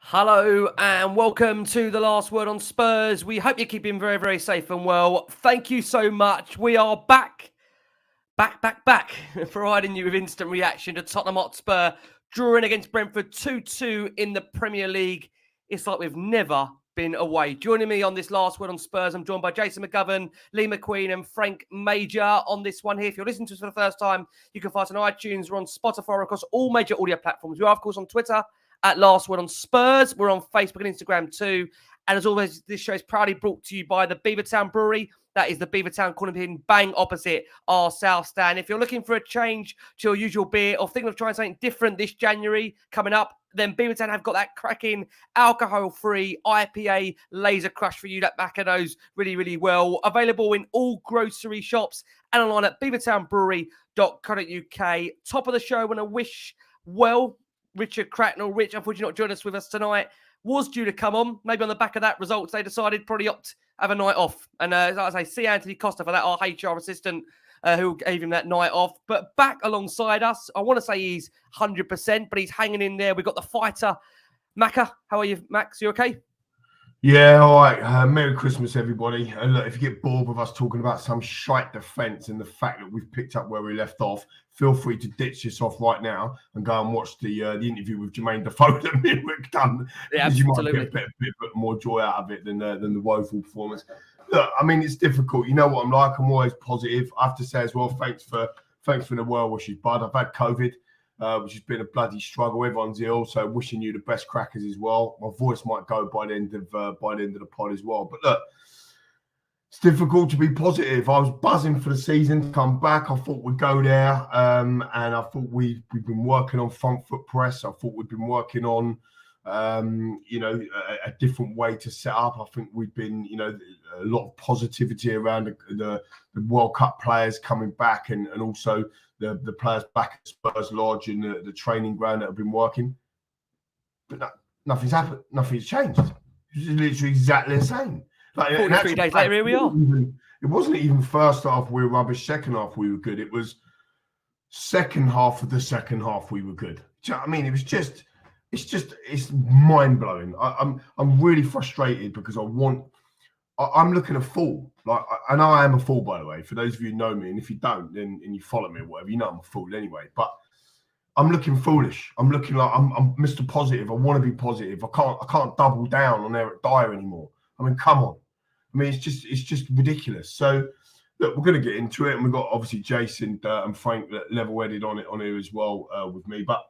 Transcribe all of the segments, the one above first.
Hello and welcome to the Last Word on Spurs. We hope you're keeping very, very safe and well. Thank you so much. We are back, providing you with instant reaction to Tottenham Hotspur drawing against Brentford 2-2 in the Premier League. It's like we've never been away. Joining me on this Last Word on Spurs, I'm joined by Jason McGovern, Lee McQueen and Frank Major on this one here. If you're listening to us for the first time, you can find us on iTunes. We're on Spotify, across all major audio platforms. We are, of course, on Twitter at Last Word on Spurs. We're on Facebook and Instagram too. And as always, this show is proudly brought to you by the Beavertown Brewery. That is the Beavertown Corner Pin, bang opposite our South Stand. If you're looking for a change to your usual beer or thinking of trying something different this January coming up, then Beavertown have got that cracking alcohol-free IPA Lazer Crush for you that back of those really, really well. Available in all grocery shops and online at beavertownbrewery.co.uk. Top of the show, I want to wish Richard Cracknell. Rich, unfortunately not joining us with us tonight, was due to come on. Maybe on the back of that results, they decided probably opt have a night off. And as I say, see Anthony Costa for that, our HR assistant, who gave him that night off. But back alongside us, I want to say he's 100%, but he's hanging in there. We've got the fighter, Macca. How are you, Max? You okay? Yeah, all right. Merry Christmas, everybody. And look, if you get bored with us talking about some shite defence and the fact that we've picked up where we left off, feel free to ditch this off right now and go and watch the interview with Jermaine Defoe that me and Rick done. Yeah, because you might absolutely. get a bit more joy out of it than the woeful performance. Look, I mean, it's difficult. You know what I'm like. I'm always positive. I have to say as well, thanks for the well wishes, bud. I've had COVID. Which has been a bloody struggle. Everyone's ill, so wishing you the best crackers as well. My voice might go by the end of the pod as well. But look, it's difficult to be positive. I was buzzing for the season to come back. I thought we'd go there, and I thought we've been working on front foot press. I thought we'd been working on a different way to set up. I think we've been, a lot of positivity around the World Cup players coming back and also the players back at Spurs Lodge and the training ground that have been working. But nothing's happened. Nothing's changed. It's literally exactly the same. Like 43 days later, here we are. It wasn't even first half we were rubbish, second half we were good. It was second half of the second half we were good. Do you know what I mean? It's mind-blowing. I'm really frustrated because I'm looking a fool. I know I am a fool, by the way, for those of you who know me, and if you don't, then and you follow me or whatever, you know I'm a fool anyway. But I'm looking foolish. I'm looking like I'm Mr. Positive. I want to be positive. I can't double down on Eric Dyer anymore. I mean, come on. I mean, it's just ridiculous. So look, we're going to get into it, and we've got obviously Jason and Frank level-headed on here as well with me. But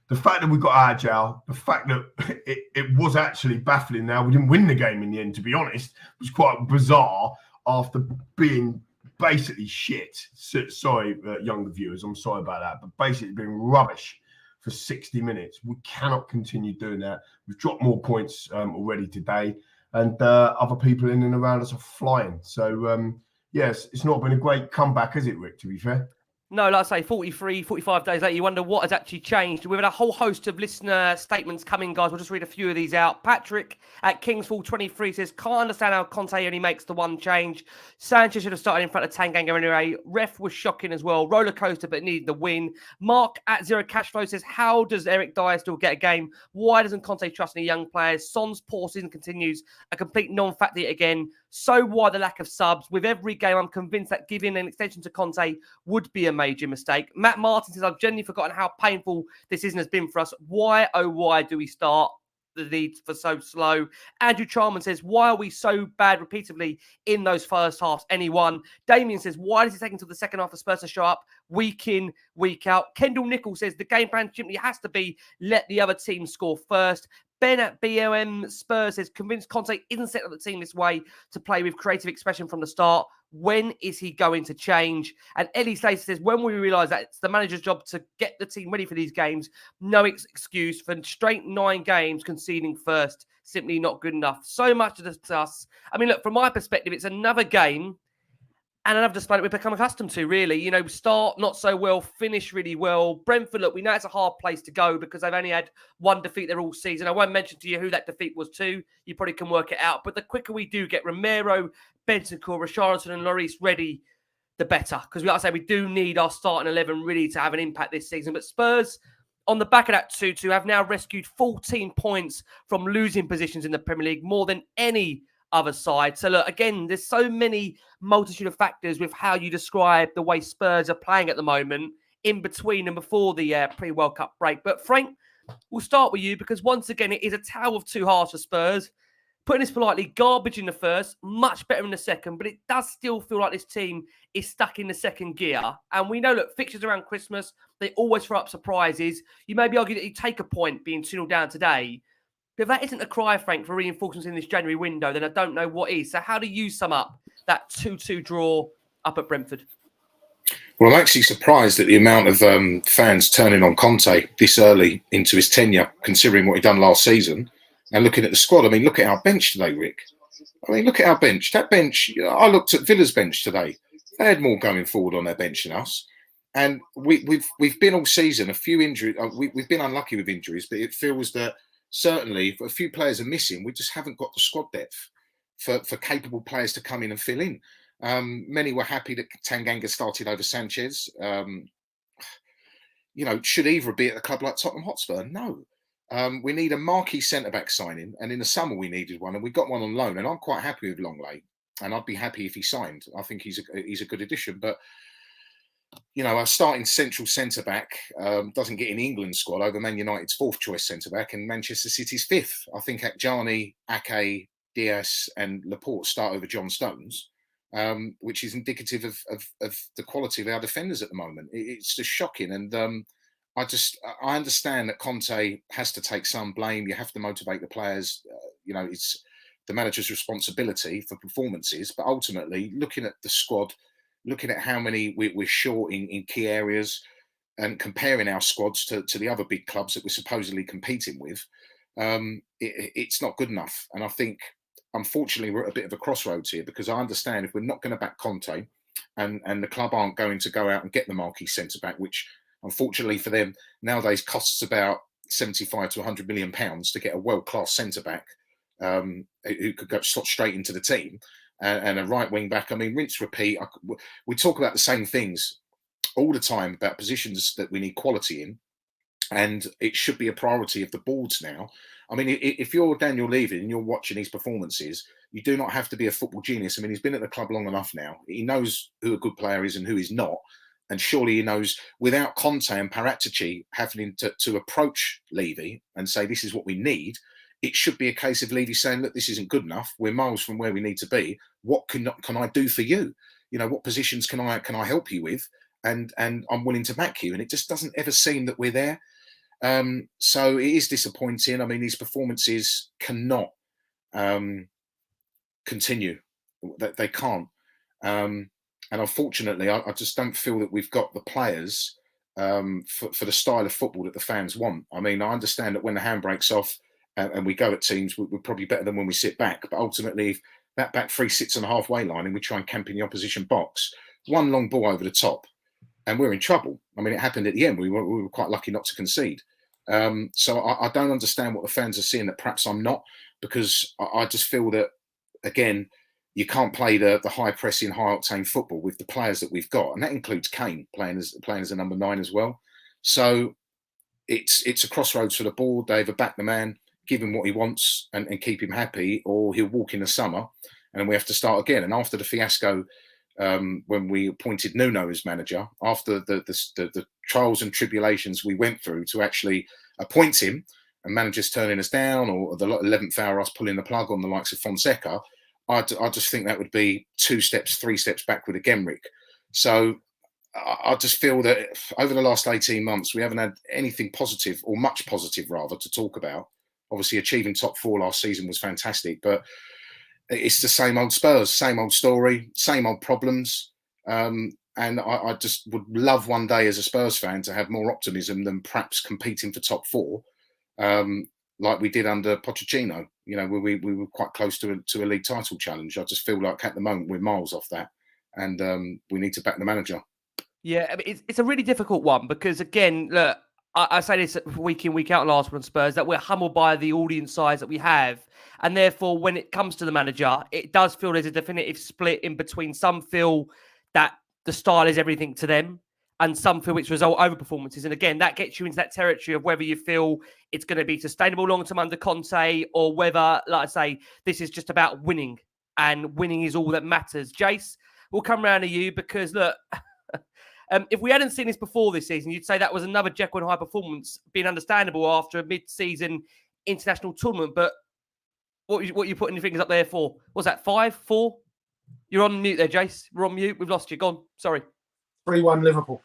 the fact that we got agile, the fact that it was actually baffling now. We didn't win the game in the end, to be honest. It was quite bizarre after being basically shit. Sorry, younger viewers, I'm sorry about that. But basically being rubbish for 60 minutes. We cannot continue doing that. We've dropped more points already today. And other people in and around us are flying. So, yes, it's not been a great comeback, has it, Rick, to be fair? No, like I say, 43, 45 days later, you wonder what has actually changed. We've had a whole host of listener statements coming, guys. We'll just read a few of these out. Patrick at Kingsfall23 says, can't understand how Conte only makes the one change. Sanchez should have started in front of Tanganga anyway. Ref was shocking as well. Roller coaster, but needed the win. Mark at Zero Cashflow says, how does Eric Dyer still get a game? Why doesn't Conte trust any young players? Son's poor season continues. A complete non-factor yet again. So why the lack of subs? With every game, I'm convinced that giving an extension to Conte would be a major mistake. Matt Martin says, I've genuinely forgotten how painful this season has been for us. Why, oh, why do we start the lead for so slow? Andrew Charman says, why are we so bad repeatedly in those first halves? Anyone? Damien says, why does it take until the second half for Spurs to show up week in, week out? Kendall Nichols says, the game plan simply has to be let the other team score first. Ben at BOM Spurs says, convinced Conte isn't setting up the team this way to play with creative expression from the start. When is he going to change? And Ellie Slater says, when we realise that it's the manager's job to get the team ready for these games, no excuse for straight 9 games conceding first. Simply not good enough. So much to discuss. I mean, look, from my perspective, it's another game and another display that we've become accustomed to, really. You know, start not so well, finish really well. Brentford, look, we know it's a hard place to go because they've only had one defeat there all season. I won't mention to you who that defeat was to. You probably can work it out. But the quicker we do get Romero, Bentancur, Richarlison and Lloris ready, the better. Because, like I say, we do need our starting 11 really to have an impact this season. But Spurs, on the back of that 2-2, have now rescued 14 points from losing positions in the Premier League, more than any other side. So look, again, there's so many multitude of factors with how you describe the way Spurs are playing at the moment, in between and before the pre-World Cup break. But Frank, we'll start with you, because once again, it is a tale of two halves for Spurs. Putting this politely, garbage in the first, much better in the second, but it does still feel like this team is stuck in the second gear. And we know, look, fixtures around Christmas, they always throw up surprises. You maybe argue that you take a point being 2-0 down today. But if that isn't a cry, Frank, for reinforcements in this January window, then I don't know what is. So how do you sum up that 2-2 draw up at Brentford? Well, I'm actually surprised at the amount of fans turning on Conte this early into his tenure, considering what he'd done last season. And looking at the squad, I mean, look at our bench today, Rick. I mean, look at our bench. That bench, I looked at Villa's bench today. They had more going forward on their bench than us. And we've been all season, a few injuries. We've been unlucky with injuries, but it feels that certainly if a few players are missing, we just haven't got the squad depth for capable players to come in and fill in. Many were happy that Tanganga started over Sanchez. Should either be at a club like Tottenham Hotspur? No. We need a marquee centre-back signing, and in the summer we needed one, and we got one on loan, and I'm quite happy with Longley, and I'd be happy if he signed. I think he's a good addition, but our starting central centre-back doesn't get in the England squad over Man United's fourth choice centre-back and Manchester City's fifth. I think Akjani, Ake, Diaz and Laporte start over John Stones, which is indicative of the quality of our defenders at the moment. It's just shocking, and I understand that Conte has to take some blame. You have to motivate the players. It's the manager's responsibility for performances. But ultimately, looking at the squad, looking at how many we're short in key areas, and comparing our squads to the other big clubs that we're supposedly competing with, it's not good enough. And I think, unfortunately, we're at a bit of a crossroads here, because I understand if we're not going to back Conte, and the club aren't going to go out and get the marquee centre-back, which unfortunately for them nowadays costs about 75 to 100 million pounds to get a world-class centre-back who could go slot straight into the team, and a right wing back. I mean, rinse, repeat. We talk about the same things all the time about positions that we need quality in, and it should be a priority of the boards now. I mean, if you're Daniel Levy and you're watching these performances, you do not have to be a football genius. I mean, he's been at the club long enough now. He knows who a good player is and who is not. And surely he knows, without Conte and Paratici having to approach Levy and say, this is what we need, it should be a case of Levy saying, look, this isn't good enough. We're miles from where we need to be. What can I do for you? What positions can I help you with? And I'm willing to back you. And it just doesn't ever seem that we're there. So it is disappointing. I mean, these performances cannot continue. They can't. And unfortunately, I just don't feel that we've got the players for the style of football that the fans want. I mean, I understand that when the handbrake's off and we go at teams, we're probably better than when we sit back. But ultimately, if that back three sits on the halfway line and we try and camp in the opposition box, one long ball over the top, and we're in trouble. I mean, it happened at the end. We were quite lucky not to concede. So I don't understand what the fans are seeing that perhaps I'm not, because I just feel that, again, you can't play the high pressing, high octane football with the players that we've got, and that includes Kane playing as a number 9 as well. So it's a crossroads for the board. They either back the man, give him what he wants, and keep him happy, or he'll walk in the summer, and then we have to start again. And after the fiasco when we appointed Nuno as manager, after the trials and tribulations we went through to actually appoint him, and managers turning us down, or the 11th hour us pulling the plug on the likes of Fonseca, I just think that would be 2 steps, 3 steps backward again, Rick. So I just feel that over the last 18 months, we haven't had anything positive, or much positive rather, to talk about. Obviously, achieving top 4 last season was fantastic, but it's the same old Spurs, same old story, same old problems. And I just would love one day as a Spurs fan to have more optimism than perhaps competing for top 4. Like we did under Pochettino, where we were quite close to a league title challenge. I just feel like at the moment we're miles off that, and we need to back the manager. Yeah, I mean, it's a really difficult one, because, again, look, I say this week in, week out, Last Word on Spurs, that we're humbled by the audience size that we have. And therefore, when it comes to the manager, it does feel there's a definitive split in between. Some feel that the style is everything to them, and some feel it's result over performances. And again, that gets you into that territory of whether you feel it's going to be sustainable long term under Conte, or whether, like I say, this is just about winning, and winning is all that matters. Jace, we'll come round to you because, look, if we hadn't seen this before this season, you'd say that was another Jekyll and Hyde performance, being understandable after a mid-season international tournament. But what are you putting your fingers up there for? What's that, 5, 4? You're on mute there, Jace. We're on mute. We've lost you. Gone. Sorry. 3-1 Liverpool.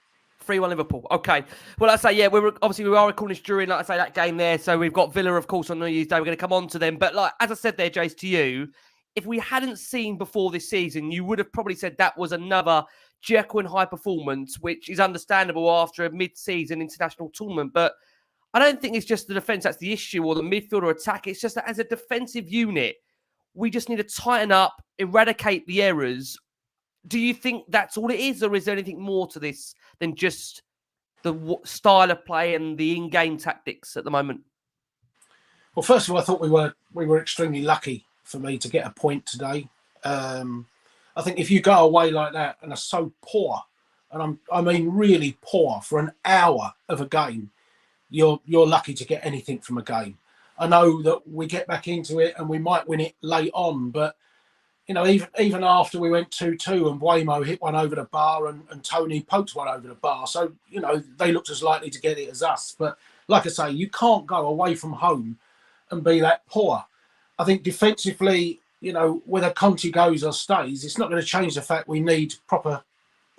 3-1 Liverpool. Okay. Well, I say, yeah, we are recording this during, like I say, that game there. So we've got Villa, of course, on New Year's Day. We're going to come on to them. But like, as I said there, Jace, to you, if we hadn't seen before this season, you would have probably said that was another Jekyll and Hyde performance, which is understandable after a mid-season international tournament. But I don't think it's just the defence that's the issue, or the midfield or attack. It's just that as a defensive unit, we just need to tighten up, eradicate the errors. Do you think that's all it is, or is there anything more to this than just the style of play and the in-game tactics at the moment? Well, first of all, I thought we were extremely lucky for me to get a point today. I think if you go away like that and are so poor, and I mean really poor, for an hour of a game, you're lucky to get anything from a game. I know that we get back into it and we might win it late on, but you know, even after we went 2-2 and Waymo hit one over the bar and Tony poked one over the bar, so you know they looked as likely to get it as us. But like I say, you can't go away from home and be that poor. I think defensively, you know, whether Conte goes or stays, it's not going to change the fact we need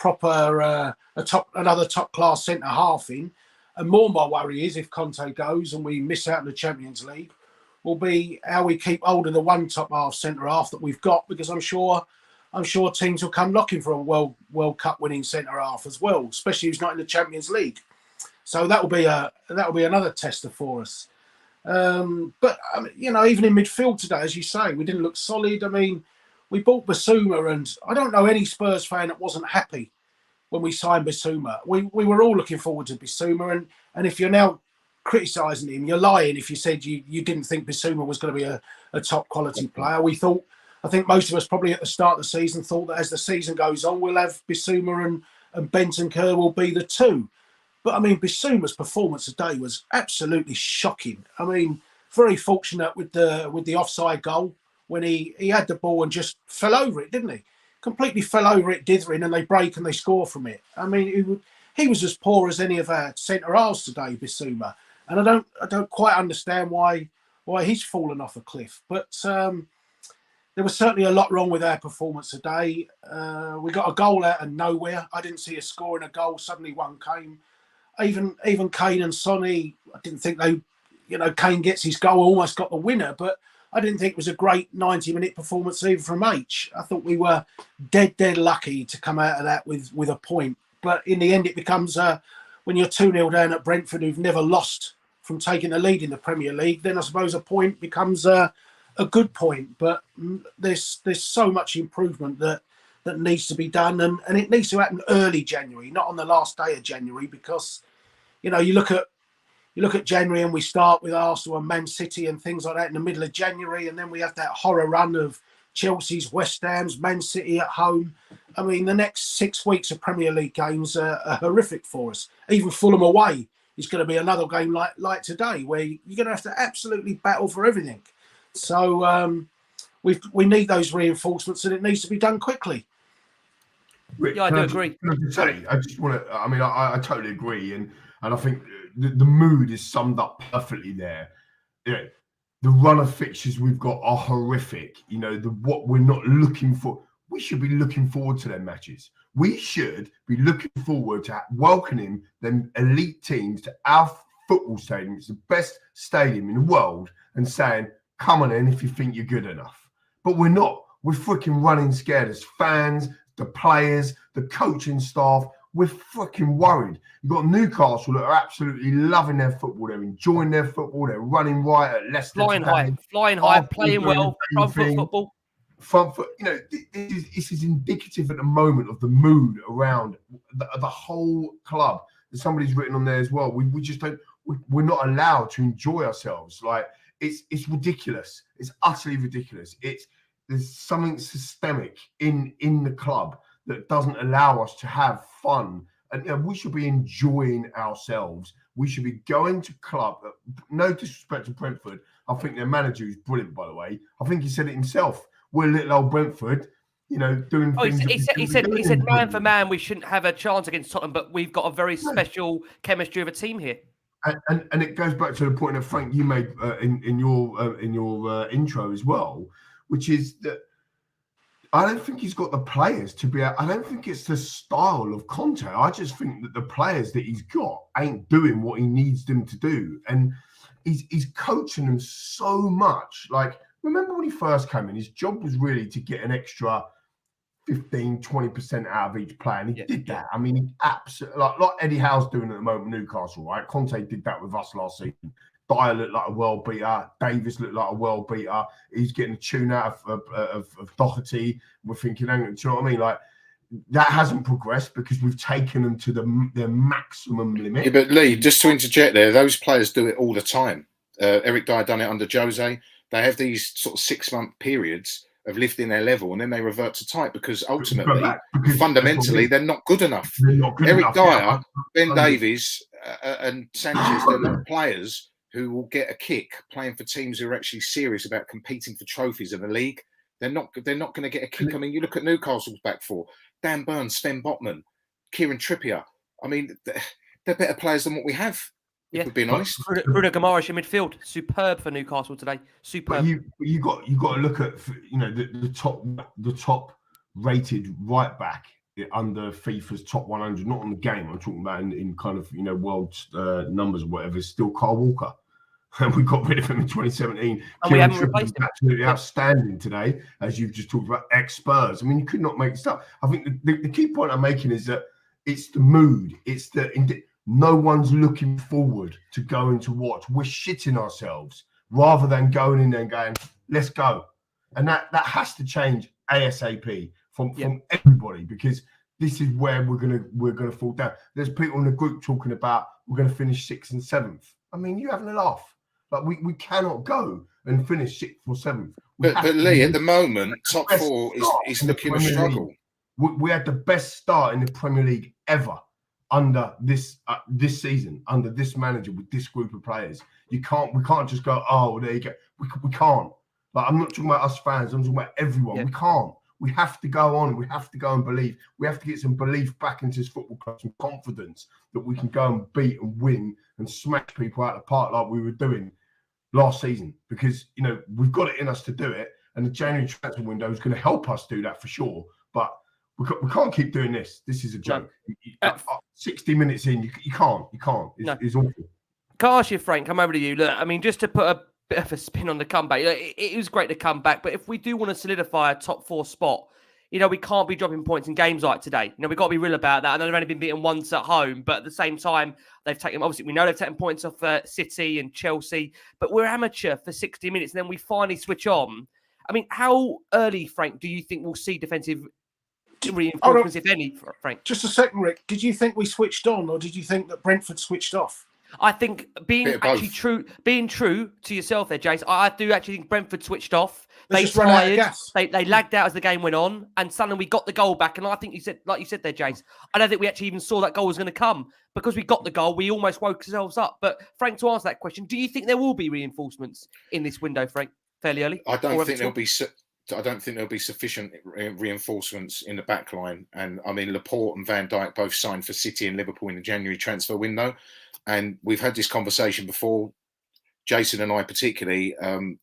another top class centre half in. And more my worry is if Conte goes and we miss out on the Champions League, will be how we keep hold of the one top half centre half that we've got, because I'm sure teams will come knocking for a World Cup winning centre half as well, especially who's not in the Champions League. So that will be another tester for us. But you know, even in midfield today, as you say, we didn't look solid. I mean, we bought Basuma, and I don't know any Spurs fan that wasn't happy when we signed Basuma. We were all looking forward to Basuma, and if you're now criticising him, you're lying if you said you didn't think Basuma was going to be a top quality player. I think most of us probably at the start of the season thought that as the season goes on, we'll have Basuma and Bentancur will be the two. But I mean, Basuma's performance today was absolutely shocking. I mean, very fortunate with the offside goal when he had the ball and just fell over it, didn't he? Completely fell over it, dithering, and they break and they score from it. I mean, he was as poor as any of our centre halves today, Basuma. And I don't quite understand why he's fallen off a cliff. But there was certainly a lot wrong with our performance today. We got a goal out of nowhere. I didn't see us scoring a goal. Suddenly one came. Even Kane and Sonny, I didn't think Kane gets his goal, almost got the winner, but I didn't think it was a great 90-minute performance even from H. I thought we were dead lucky to come out of that with a point. But in the end, it becomes when you're 2-0 down at Brentford, who've never lost from taking the lead in the Premier League, then I suppose a point becomes a good point. But there's so much improvement that needs to be done, and it needs to happen early January, not on the last day of January, because you know you look at January and we start with Arsenal and Man City and things like that in the middle of January, and then we have that horror run of Chelsea's, West Ham's, Man City at home. I mean, the next 6 weeks of Premier League games are horrific for us. Even Fulham away is going to be another game like today, where you're going to have to absolutely battle for everything. So we need those reinforcements, and it needs to be done quickly. Rick, yeah, I do agree. I just want to. I mean, I totally agree, and I think the mood is summed up perfectly there. You know, the run of fixtures we've got are horrific. You know, what we're not looking for. We should be looking forward to their matches. We should be looking forward to welcoming them elite teams to our football stadium. It's the best stadium in the world, and saying, "Come on in if you think you're good enough." But we're not. We're freaking running scared as fans, the players, the coaching staff. We're freaking worried. You've got Newcastle that are absolutely loving their football. They're enjoying their football. They're running right at Leicester. Flying high, playing well, front foot football. Front foot. You know, this is indicative at the moment of the mood around the whole club. Somebody's written on there as well. We just don't. We're not allowed to enjoy ourselves. Like it's ridiculous. It's utterly ridiculous. There's something systemic in the club that doesn't allow us to have fun And we should be enjoying ourselves. We should be going to club. No disrespect to Brentford. I think their manager is brilliant, by the way. I think he said it himself. We're little old Brentford, doing things. He said, man for man, we shouldn't have a chance against Tottenham, but we've got a very special chemistry of a team here. And it goes back to the point that Frank you made in your intro as well, which is that I don't think he's got the players to be. I don't think it's the style of Conte. I just think that the players that he's got ain't doing what he needs them to do, and he's coaching them so much. Like, remember when he first came in, his job was really to get an extra 15-20% out of each player, and he did that. I mean, he absolutely like Eddie Howe's doing at the moment with Newcastle, right? Conte did that with us last season. Dyer looked like a world beater. Davis looked like a world beater. He's getting a tune out of Doherty. We're thinking, do you know what I mean? Like, that hasn't progressed because we've taken them to their maximum limit. Yeah, but Lee, just to interject there, those players do it all the time. Eric Dyer done it under Jose. They have these sort of 6-month periods of lifting their level, and then they revert to type because ultimately, fundamentally, they're not good enough. Eric Dyer, Ben Davies, and Sanchez, they're not players who will get a kick playing for teams who are actually serious about competing for trophies in the league. They're not going to get a kick. I mean, you look at Newcastle's back four: Dan Burns, Sven Botman, Kieran Trippier. I mean, they're better players than what we have. Yeah, if we're being honest. Bruno Guimaraes in midfield, superb for Newcastle today. Superb. But you got to look at the top rated right back under FIFA's top 100, not on the game. I'm talking about in kind of world numbers or whatever. It's still Kyle Walker, and we got rid of him in 2017. And we haven't replaced him. Absolutely outstanding today, as you've just talked about. Spurs. I mean, you could not make stuff. I think the key point I'm making is that it's the mood. It's no one's looking forward to going to watch. We're shitting ourselves rather than going in there and going, let's go. And that has to change ASAP from everybody, because this is where we're gonna fall down. There's people in the group talking about we're gonna finish 6th and 7th. I mean, you're having a laugh. Like, we cannot go and finish 6th or 7th. But Lee, at the moment, top 4 is looking a struggle. We had the best start in the Premier League ever under this season, under this manager, with this group of players. We can't just go, oh, there you go. We can't. Like, I'm not talking about us fans, I'm talking about everyone. Yeah. We can't. We have to go on. We have to go and believe. We have to get some belief back into this football club, some confidence that we can go and beat and win and smash people out of the park like we were doing last season. Because, we've got it in us to do it. And the January transfer window is going to help us do that for sure. But we can't keep doing this. This is a joke. 60 minutes in, you can't. It's awful. Can I ask you, Frank, come over to you. Look, I mean, just to put a bit of a spin on the comeback, it was great to come back, but if we do want to solidify a top 4 spot, we can't be dropping points in games like today. We've got to be real about that. I know they've only been beaten once at home, but at the same time, we know they've taken points off City and Chelsea, but we're amateur for 60 minutes and then we finally switch on. I mean, how early, Frank, do you think we'll see defensive reinforcements, if any, Frank? Just a second, Rick. Did you think we switched on, or did you think that Brentford switched off? I think being true to yourself there, Jace, I do actually think Brentford switched off. They tired. They lagged out as the game went on, and suddenly we got the goal back. And I think you said there, Jace, I don't think we actually even saw that goal was going to come. Because we got the goal, we almost woke ourselves up. But Frank, to answer that question, do you think there will be reinforcements in this window, Frank, fairly early? I don't think there'll be sufficient reinforcements in the back line. And I mean, Laporte and Van Dijk both signed for City and Liverpool in the January transfer window. And we've had this conversation before, Jason and I particularly,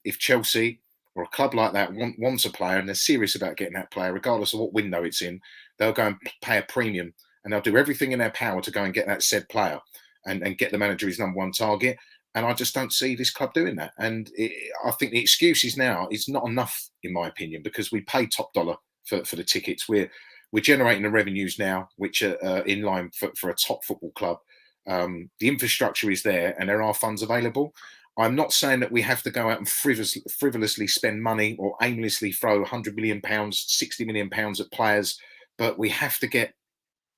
if Chelsea or a club like that wants a player and they're serious about getting that player, regardless of what window it's in, they'll go and pay a premium and they'll do everything in their power to go and get that said player and get the manager his number one target. And I just don't see this club doing that. And I think the excuses now is not enough, in my opinion, because we pay top dollar for the tickets. We're generating the revenues now, which are in line for a top football club. The infrastructure is there and there are funds available. I'm not saying that we have to go out and frivolously spend money or aimlessly throw £100 million, £60 million at players, but we have to get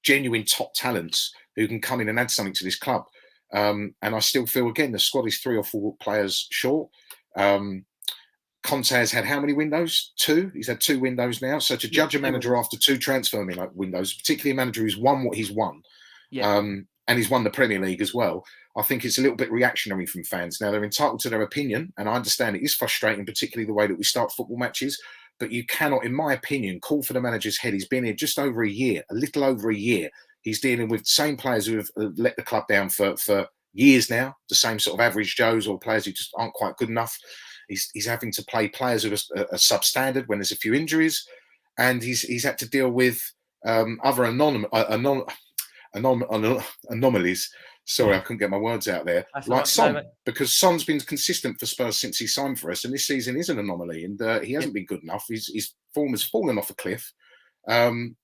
genuine top talents who can come in and add something to this club. And I still feel, again, the squad is 3 or 4 players short. Conte has had how many windows? 2. He's had 2 windows now. So to judge a manager after 2 transfer windows, particularly a manager who's won what he's won, Yeah. And he's won the Premier League as well. I think it's a little bit reactionary from fans. Now, they're entitled to their opinion, and I understand it is frustrating, particularly the way that we start football matches. But you cannot, in my opinion, call for the manager's head. He's been here just over a year, a little over a year. He's dealing with the same players who have let the club down for years now, the same sort of average Joes or players who just aren't quite good enough. He's having to play players who are substandard when there's a few injuries, and he's had to deal with other anomalies. Sorry, I couldn't get my words out there. That's like right. Son, No, because Son's been consistent for Spurs since he signed for us, and this season is an anomaly, and he hasn't been good enough. His form has fallen off a cliff, and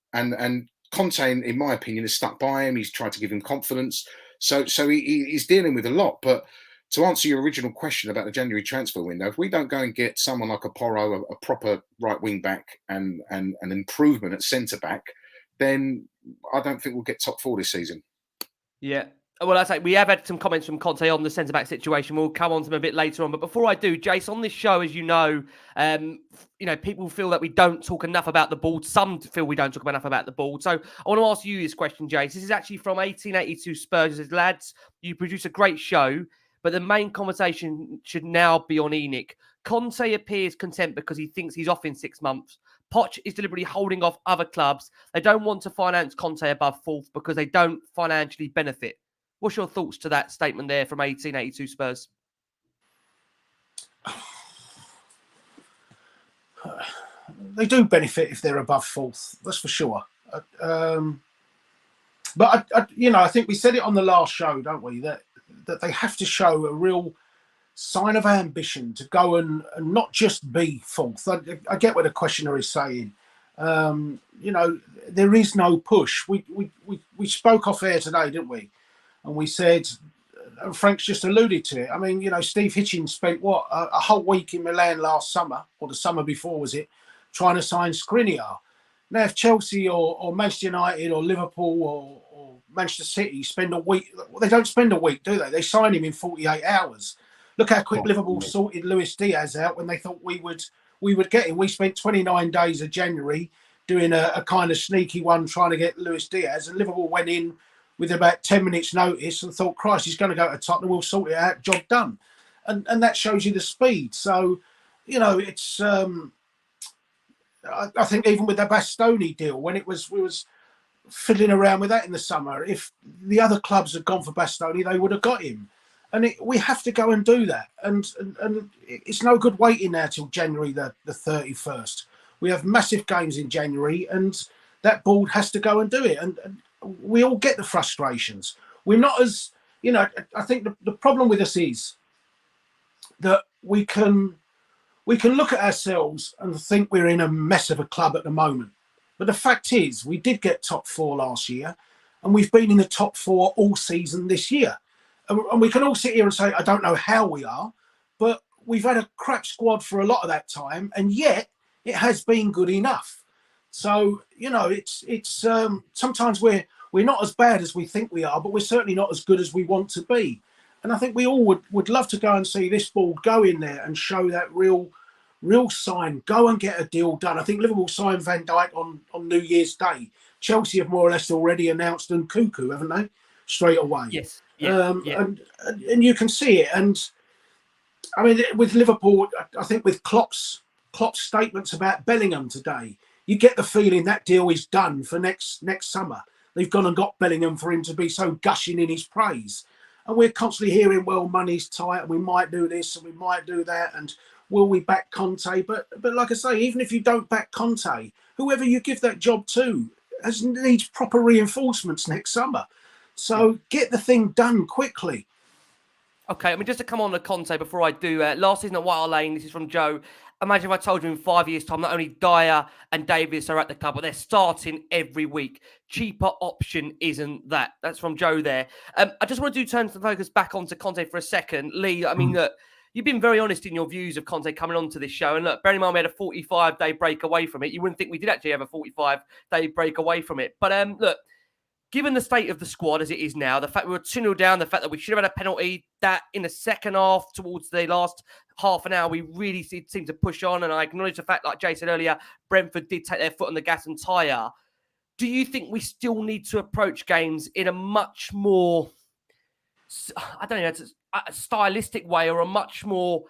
Conte, in my opinion, has stuck by him. He's tried to give him confidence, so he's dealing with a lot. But to answer your original question about the January transfer window, if we don't go and get someone like a Porro, a proper right wing back, and an improvement at centre back, then I don't think we'll get top 4 this season. Yeah. Well, I say we have had some comments from Conte on the centre back situation. We'll come on to them a bit later on. But before I do, Jace, on this show, as you know, people feel that we don't talk enough about the ball. Some feel we don't talk enough about the ball. So I want to ask you this question, Jace. This is actually from 1882 Spurs. It says, lads, you produce a great show, but the main conversation should now be on Enoch. Conte appears content because he thinks he's off in 6 months. Poch is deliberately holding off other clubs. They don't want to finance Conte above 4th because they don't financially benefit. What's your thoughts to that statement there from 1882 Spurs? They do benefit if they're above 4th, that's for sure. But I think we said it on the last show, don't we? That they have to show a real sign of ambition to go and not just be 4th. I get what the questioner is saying. There is no push. We spoke off air today, didn't we? And we said, and Frank's just alluded to it. I mean, Steve Hitchens spent a whole week in Milan last summer, or the summer before, was it, trying to sign Skriniar. Now, if Chelsea or Manchester United or Liverpool or Manchester City spend a week, they don't spend a week, do they? They sign him in 48 hours. Look how quick Liverpool sorted Luis Diaz out when they thought we would get him. We spent 29 days of January doing a kind of sneaky one trying to get Luis Diaz, and Liverpool went in with about 10 minutes notice and thought, Christ, he's going to go to Tottenham, we'll sort it out, job done. And that shows you the speed. So, it's I think even with the Bastoni deal, when we was fiddling around with that in the summer, if the other clubs had gone for Bastoni, they would have got him. And we have to go and do that. And it's no good waiting now till January the 31st. We have massive games in January, and that board has to go and do it. And we all get the frustrations. We're not as, I think the problem with us is that we can look at ourselves and think we're in a mess of a club at the moment. But the fact is, we did get top 4 last year, and we've been in the top 4 all season this year. And we can all sit here and say, I don't know how we are, but we've had a crap squad for a lot of that time, and yet it has been good enough. So, it's sometimes we're not as bad as we think we are, but we're certainly not as good as we want to be. And I think we all would love to go and see this board go in there and show that real sign. Go and get a deal done. I think Liverpool signed Van Dijk on New Year's Day. Chelsea have more or less already announced Nkunku, haven't they? Straight away. Yes. Yeah. And you can see it. And I mean, with Liverpool, I think with Klopp's statements about Bellingham today, you get the feeling that deal is done for next summer. They've gone and got Bellingham for him to be so gushing in his praise. And we're constantly hearing, well, money's tight and we might do this and we might do that. And will we back Conte? But like I say, even if you don't back Conte, whoever you give that job to needs proper reinforcements next summer. So get the thing done quickly. Okay, I mean, just to come on to Conte before I do, last season at White Hart Lane, this is from Joe. Imagine if I told you in 5 years' time, not only Dyer and Davis are at the club, but they're starting every week. Cheaper option isn't that. That's from Joe there. I just want to turn the focus back onto Conte for a second. Lee, I mean, look, you've been very honest in your views of Conte coming onto this show. And look, bearing in mind we had a 45-day break away from it. You wouldn't think we did actually have a 45-day break away from it. But look, given the state of the squad as it is now, the fact we were 2-0 down, the fact that we should have had a penalty, that in the second half, towards the last half an hour, we really seemed to push on. And I acknowledge the fact, like Jay said earlier, Brentford did take their foot on the gas and tyre. do you think we still need to approach games in a much more, I don't know, a stylistic way, or a much more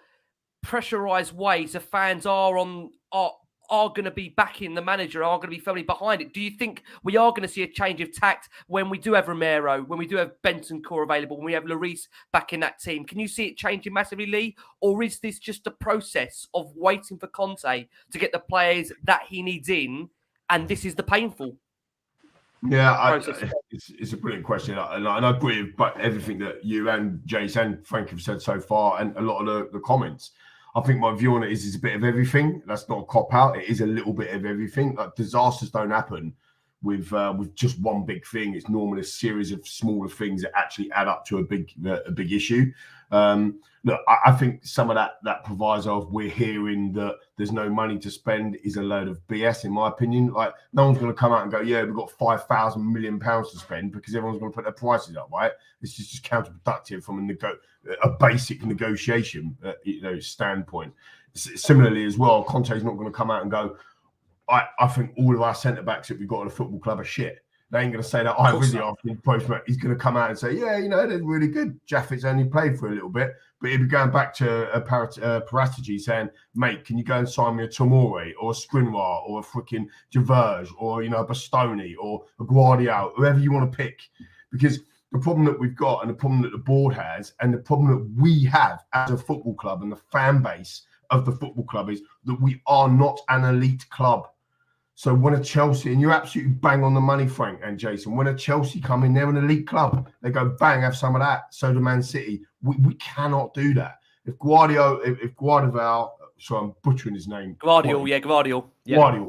pressurized way, so fans are going to be backing the manager, are going to be firmly behind it? Do you think we are going to see a change of tact when we do have Romero, when we do have Bentancur available, when we have Lloris back in that team? Can you see it changing massively, Lee? Or is this just a process of waiting for Conte to get the players that he needs in, and this is the painful process? It's a brilliant question, and I agree with everything that you and Jace and Frank have said so far, and a lot of the comments. I think my view on it is it's a bit of everything. That's not a cop out. It is a little bit of everything. Like, disasters don't happen with just one big thing. It's normally a series of smaller things that actually add up to a big issue. Look, I think some of that proviso of we're hearing that there's no money to spend is a load of BS, in my opinion. Like, no one's going to come out and go, yeah, we've got £5,000 million to spend, because everyone's going to put their prices up, right? It's just counterproductive from a basic negotiation standpoint. Similarly as well, Conte's not going to come out and go, I think all of our centre-backs that we've got at a football club are shit. They ain't going to say that really after the post-match. He's going to come out and say, yeah, they're really good. Jaffet's only played for a little bit. But he'll be going back to Paratici saying, mate, can you go and sign me a Tomori or a Skriniar or a freaking Javerge or, a Bastoni or a Guardiola, whoever you want to pick. Because the problem that we've got, and the problem that the board has, and the problem that we have as a football club and the fan base of the football club, is that we are not an elite club. So when a Chelsea, and you're absolutely bang on the money, Frank and Jason, when a Chelsea come in, they're an elite club. They go, bang, have some of that. So do Man City. We cannot do that. If Guardiola, sorry, I'm butchering his name. Guardiola,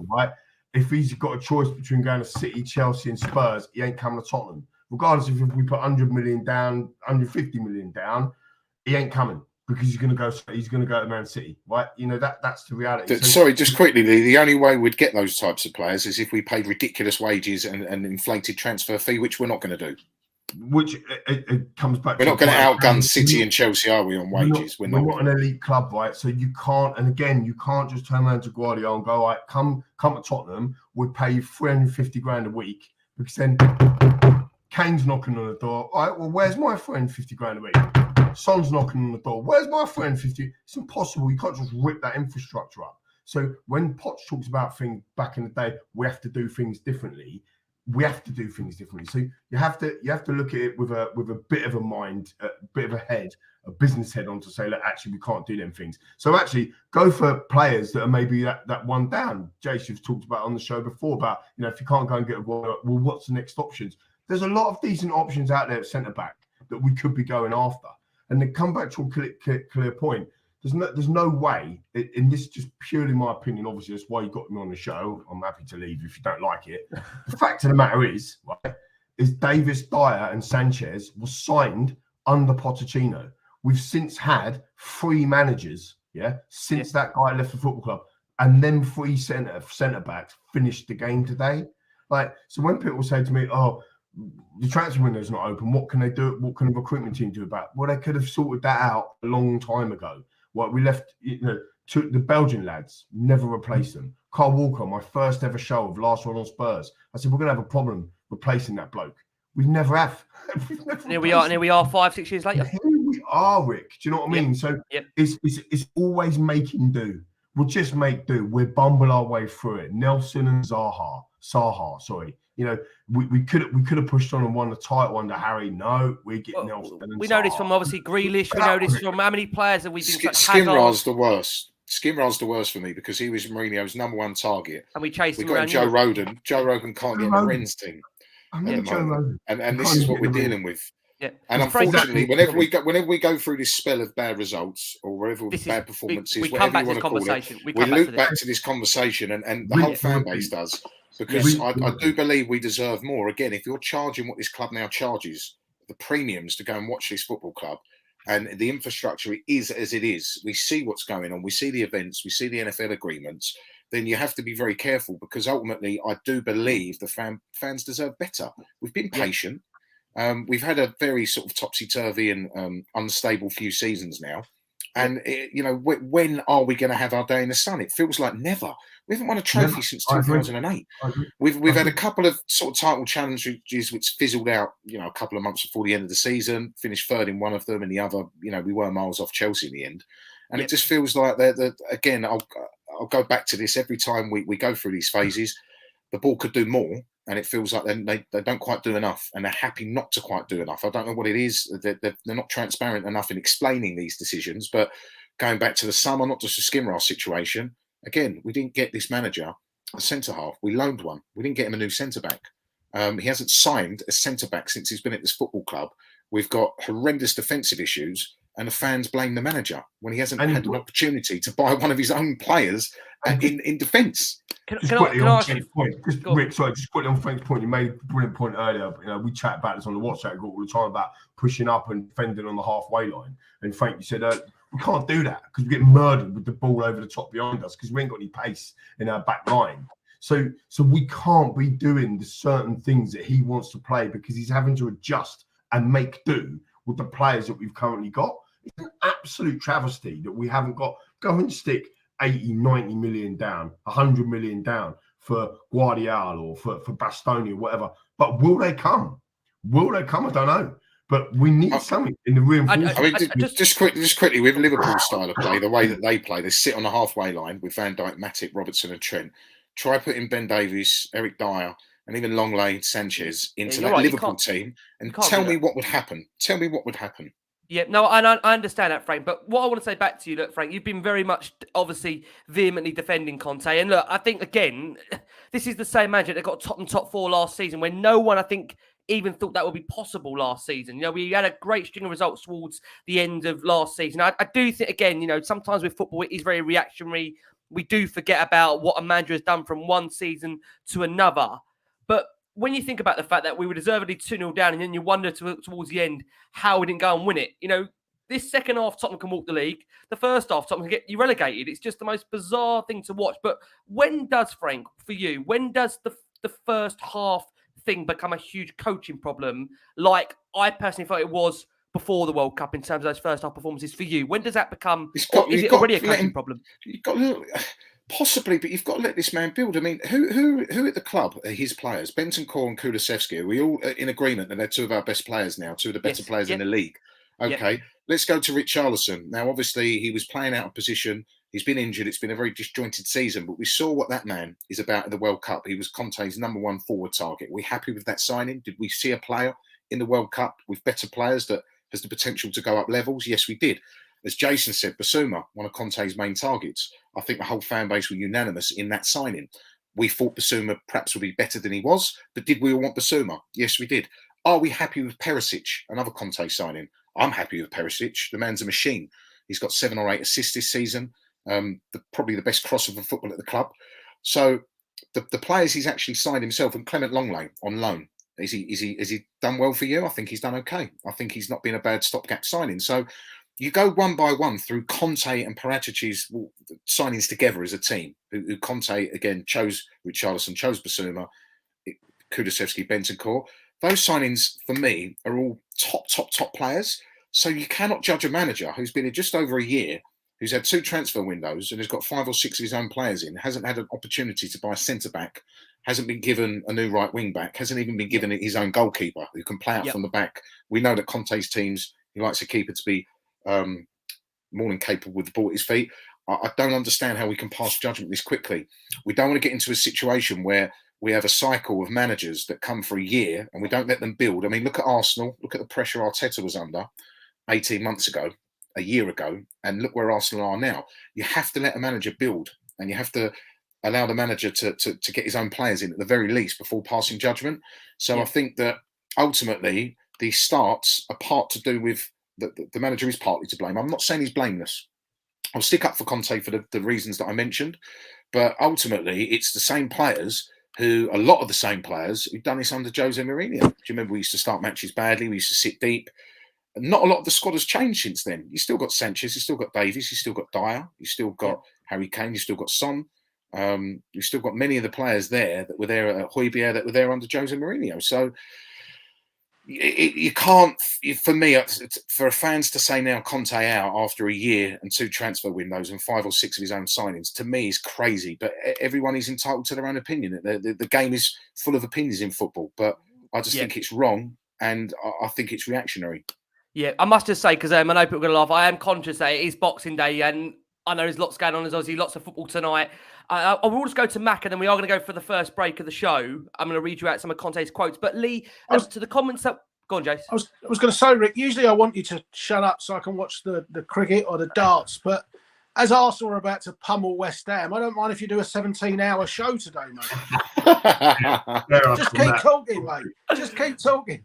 right? If he's got a choice between going to City, Chelsea and Spurs, he ain't coming to Tottenham. Regardless if we put 100 million down, 150 million down, he ain't coming. Because he's going to go to Man City, right? That's the reality. Sorry, just quickly, Lee, the only way we'd get those types of players is if we paid ridiculous wages and inflated transfer fee, which we're not going to do. Which it comes back. We're not going to outgun City and Chelsea, are we, on wages? We're not an elite club, right? So you can't. And again, you can't just turn around to Guardiola and go, all right, come to Tottenham. We'll pay you 350 grand a week, because then Kane's knocking on the door. All right, well, where's my 350 grand a week? Son's knocking on the door. Where's my 350? It's impossible. You can't just rip that infrastructure up. So when Potts talks about things back in the day, we have to do things differently. So you have to look at it with a bit of a mind, a bit of a head, a business head on, to say, look, actually we can't do them things. So actually go for players that are maybe that one down. Jace, you've talked about on the show before about, if you can't go and get a well, what's the next options? There's a lot of decent options out there at centre back that we could be going after. And then come back to a clear point. There's no way, and this is just purely my opinion. Obviously, that's why you got me on the show. I'm happy to leave if you don't like it. The fact of the matter is, right, is Davis, Dyer, and Sanchez was signed under Pochettino. We've since had 3 managers, since that guy left the football club, and then 3 centre backs finished the game today. Like, so when people say to me, "Oh, the transfer window is not open. What can they do? What can the recruitment team do about it?" Well, they could have sorted that out a long time ago. Well, we left, to the Belgian lads, never replaced them. Carl Walker, my first ever show of Last Word on Spurs, I said, we're going to have a problem replacing that bloke. We never have. Here we are 5-6 years later. Here we are, Rick. Do you know what I mean? So it's always making do. We'll just make do. We'll bumble our way through it. Nelson and Saha, sorry. We could have pushed on and won the title under Harry. No, we get Nelson. We know this from obviously Grealish. We know this from how many players that we've been. Skimrar's the worst. Skimrar's the worst for me, because he was Mourinho's number 1 target. And we chased him got around. Joe Roden. Joe Roden can't get in the Rennes team. And this is what we're dealing with. Yeah. And unfortunately, whenever we go through this spell of bad results, or wherever bad performances, whatever you want to call it, we loop back to this conversation, and the whole fan base does. Because I do believe we deserve more. Again, if you're charging what this club now charges, the premiums to go and watch this football club, and the infrastructure is as it is, we see what's going on, we see the events, we see the NFL agreements, then you have to be very careful, because ultimately I do believe the fans deserve better. We've been patient. We've had a very sort of topsy-turvy and unstable few seasons now. And when are we going to have our day in the sun? It feels like never. We haven't won a trophy since 2008. We've had a couple of sort of title challenges which fizzled out, a couple of months before the end of the season. Finished third in one of them, and the other, we were miles off Chelsea in the end. And it just feels like again, I'll go back to this every time we go through these phases. The ball could do more, and it feels like they don't quite do enough, and they're happy not to quite do enough. I don't know what it is. They're not transparent enough in explaining these decisions. But going back to the summer, not just a Skimroth situation, again, we didn't get this manager a centre-half. We loaned one. We didn't get him a new centre-back. He hasn't signed a centre-back since he's been at this football club. We've got horrendous defensive issues, and the fans blame the manager when he hasn't had an opportunity to buy one of his own players in defence. Just quickly on Frank's point. Rick, just quickly on Frank's point. You made a brilliant point earlier. We chat about this on the WhatsApp group all the time about pushing up and defending on the halfway line. And Frank, you said we can't do that because we get murdered with the ball over the top behind us because we ain't got any pace in our back line. So we can't be doing the certain things that he wants to play because he's having to adjust and make do with the players that we've currently got. It's an absolute travesty that we haven't got. Go and stick 80, 90 million down, 100 million down for Guardiola or for Bastoni or whatever. But will they come? Will they come? I don't know. But we need something in the reinforcement. Just quickly, with Liverpool's style of play, the way that they play, they sit on the halfway line with Van Dijk, Matip, Robertson and Trent. Try putting Ben Davies, Eric Dyer and even Longley, Sanchez into that Liverpool team and tell me what would happen. Tell me what would happen. Yeah, no, and I understand that, Frank. But what I want to say back to you, look, Frank, you've been very much, obviously, vehemently defending Conte. And look, I think, again, this is the same manager that got top 4 last season when no one, I think, even thought that would be possible last season. We had a great string of results towards the end of last season. I do think, again, sometimes with football, it is very reactionary. We do forget about what a manager has done from one season to another. But when you think about the fact that we were deservedly 2-0 down and then you wonder towards the end how we didn't go and win it, this second half Tottenham can walk the league. The first half Tottenham can get you relegated. It's just the most bizarre thing to watch. But when does, Frank, for you, when does the first half thing become a huge coaching problem like I personally thought it was before the World Cup in terms of those first half performances for you? When does that become, is it already a coaching problem? You've got possibly, but you've got to let this man build. I mean, who at the club are his players? Bentancur and Kulusevski, are we all in agreement that they're two of our best players now, two of the better players in the league? Okay, let's go to Richarlison. Now, obviously, he was playing out of position. He's been injured. It's been a very disjointed season, but we saw what that man is about at the World Cup. He was Conte's #1 forward target. Are we happy with that signing? Did we see a player in the World Cup with better players that has the potential to go up levels? Yes, we did. As Jason said, Basuma, one of Conte's main targets. I think the whole fan base were unanimous in that signing. We thought Basuma perhaps would be better than he was, but did we all want Basuma? Yes, we did. Are we happy with Perisic, another Conte signing? I'm happy with Perisic. The man's a machine. He's got 7 or 8 assists this season. Probably the best crossover football at the club. So the players he's actually signed himself, and Clement Longley on loan. Is he done well for you? I think he's done okay. I think he's not been a bad stopgap signing. So you go one by one through Conte and Paratici's signings together as a team. Who Conte again chose Richarlison, chose Basuma, Kulusevski, Bentancur. Those signings for me are all top players. So you cannot judge a manager who's been here just over a year, who's had 2 transfer windows and has got 5 or 6 of his own players in, hasn't had an opportunity to buy a centre back, hasn't been given a new right wing back, hasn't even been given his own goalkeeper who can play out from the back. We know that Conte's teams, he likes a keeper to be more than capable with the ball at his feet. I don't understand how we can pass judgment this quickly. We don't want to get into a situation where we have a cycle of managers that come for a year and we don't let them build. I mean, look at Arsenal. Look at the pressure Arteta was under 18 months ago, a year ago, and look where Arsenal are now. You have to let a manager build, and you have to allow the manager to get his own players in at the very least before passing judgment. So I think that ultimately the starts are part to do with the manager is partly to blame. I'm not saying he's blameless. I'll stick up for Conte for the reasons that I mentioned, but ultimately it's the same players a lot of the same players who've done this under Jose Mourinho. Do you remember we used to start matches badly? We used to sit deep. Not a lot of the squad has changed since then. You still got Sanchez, you still got Davies, you still got Dyer, you still got Harry Kane, you still got Son. You've still got many of the players there that were there at Højbjerg that were there under Jose Mourinho. So you can't. For me, for fans to say now Conte out after a year and 2 transfer windows and 5 or 6 of his own signings, to me is crazy. But everyone is entitled to their own opinion. The game is full of opinions in football, but I just think it's wrong, and I think it's reactionary. Yeah, I must just say, because I know people are going to laugh, I am conscious that it is Boxing Day, and I know there's lots going on. There's obviously lots of football tonight. I will just go to Mac, and then we are going to go for the first break of the show. I'm going to read you out some of Conte's quotes. But Lee, to the comments that... Go on, Jace. I was going to say, Rick, usually I want you to shut up so I can watch the cricket or the darts, but as Arsenal are about to pummel West Ham, I don't mind if you do a 17-hour show today, mate. Just keep talking, mate. Just keep talking.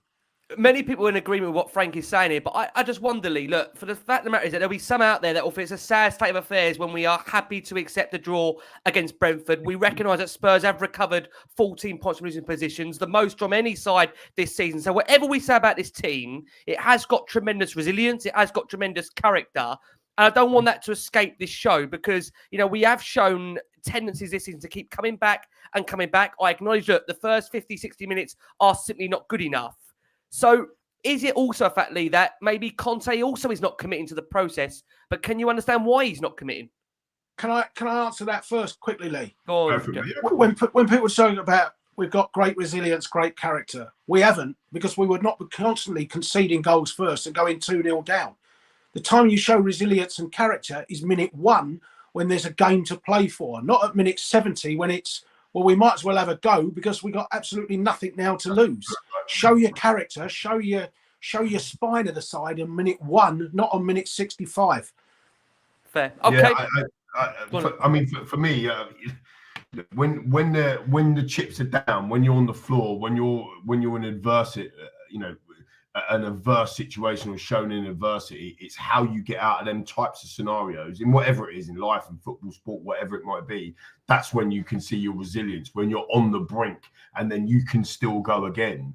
Many people are in agreement with what Frank is saying here, but I just wonder, Lee, look, for the fact of the matter is that there'll be some out there that will think it's a sad state of affairs when we are happy to accept the draw against Brentford. We recognise that Spurs have recovered 14 points from losing positions, the most from any side this season. So whatever we say about this team, it has got tremendous resilience, it has got tremendous character. And I don't want that to escape this show because, we have shown tendencies this season to keep coming back and coming back. I acknowledge that the first 50, 60 minutes are simply not good enough. So is it also a fact, Lee, that maybe Conte also is not committing to the process, but can you understand why he's not committing? Can I answer that first quickly, Lee? Go on. When people are talking about we've got great resilience, great character, we haven't, because we would not be constantly conceding goals first and going 2-0 down. The time you show resilience and character is minute 1 when there's a game to play for, not at minute 70 when it's, well, we might as well have a go because we got absolutely nothing now to lose. Show your character, show your spine of the side in minute 1, not on minute 65. Fair. Okay. Yeah, for me, when the chips are down, when you're on the floor, when you're in adversity, an adverse situation or shown in adversity, it's how you get out of them types of scenarios in whatever it is in life and football, sport, whatever it might be. That's when you can see your resilience, when you're on the brink and then you can still go again.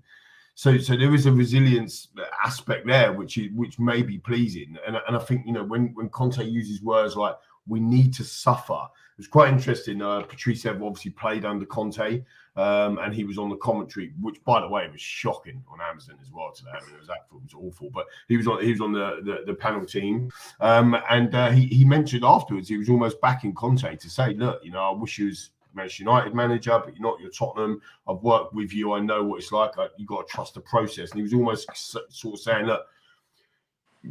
So there is a resilience aspect there, which may be pleasing. And I think, when Conte uses words like we need to suffer, it was quite interesting. Patrice Evra obviously played under Conte, and he was on the commentary, which, by the way, was shocking on Amazon as well today. I mean, it was awful, but he was on the panel team, and he mentioned afterwards he was almost backing Conte to say, look, I wish you was Manchester United manager, but you're not. You're Tottenham. I've worked with you. I know what it's like. You got to trust the process. And he was almost sort of saying, look,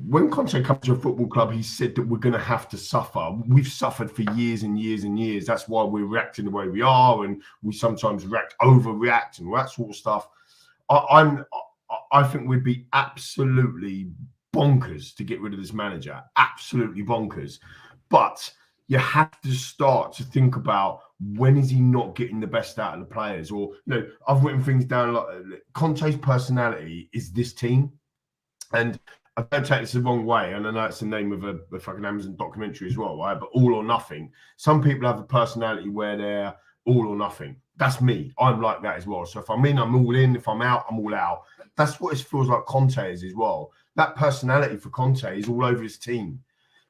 when Conte comes to a football club, he said that we're going to have to suffer. We've suffered for years and years and years. That's why we're reacting the way we are, and we sometimes overreact, and all that sort of stuff. I think we'd be absolutely bonkers to get rid of this manager. Absolutely bonkers. But you have to start to think about when is he not getting the best out of the players? Or, I've written things down like Conte's personality is this team. And I don't take this the wrong way, and I know it's the name of a fucking Amazon documentary as well, right? But all or nothing. Some people have a personality where they're all or nothing. That's me. I'm like that as well. So if I'm in, I'm all in. If I'm out, I'm all out. That's what it feels like Conte is as well. That personality for Conte is all over his team.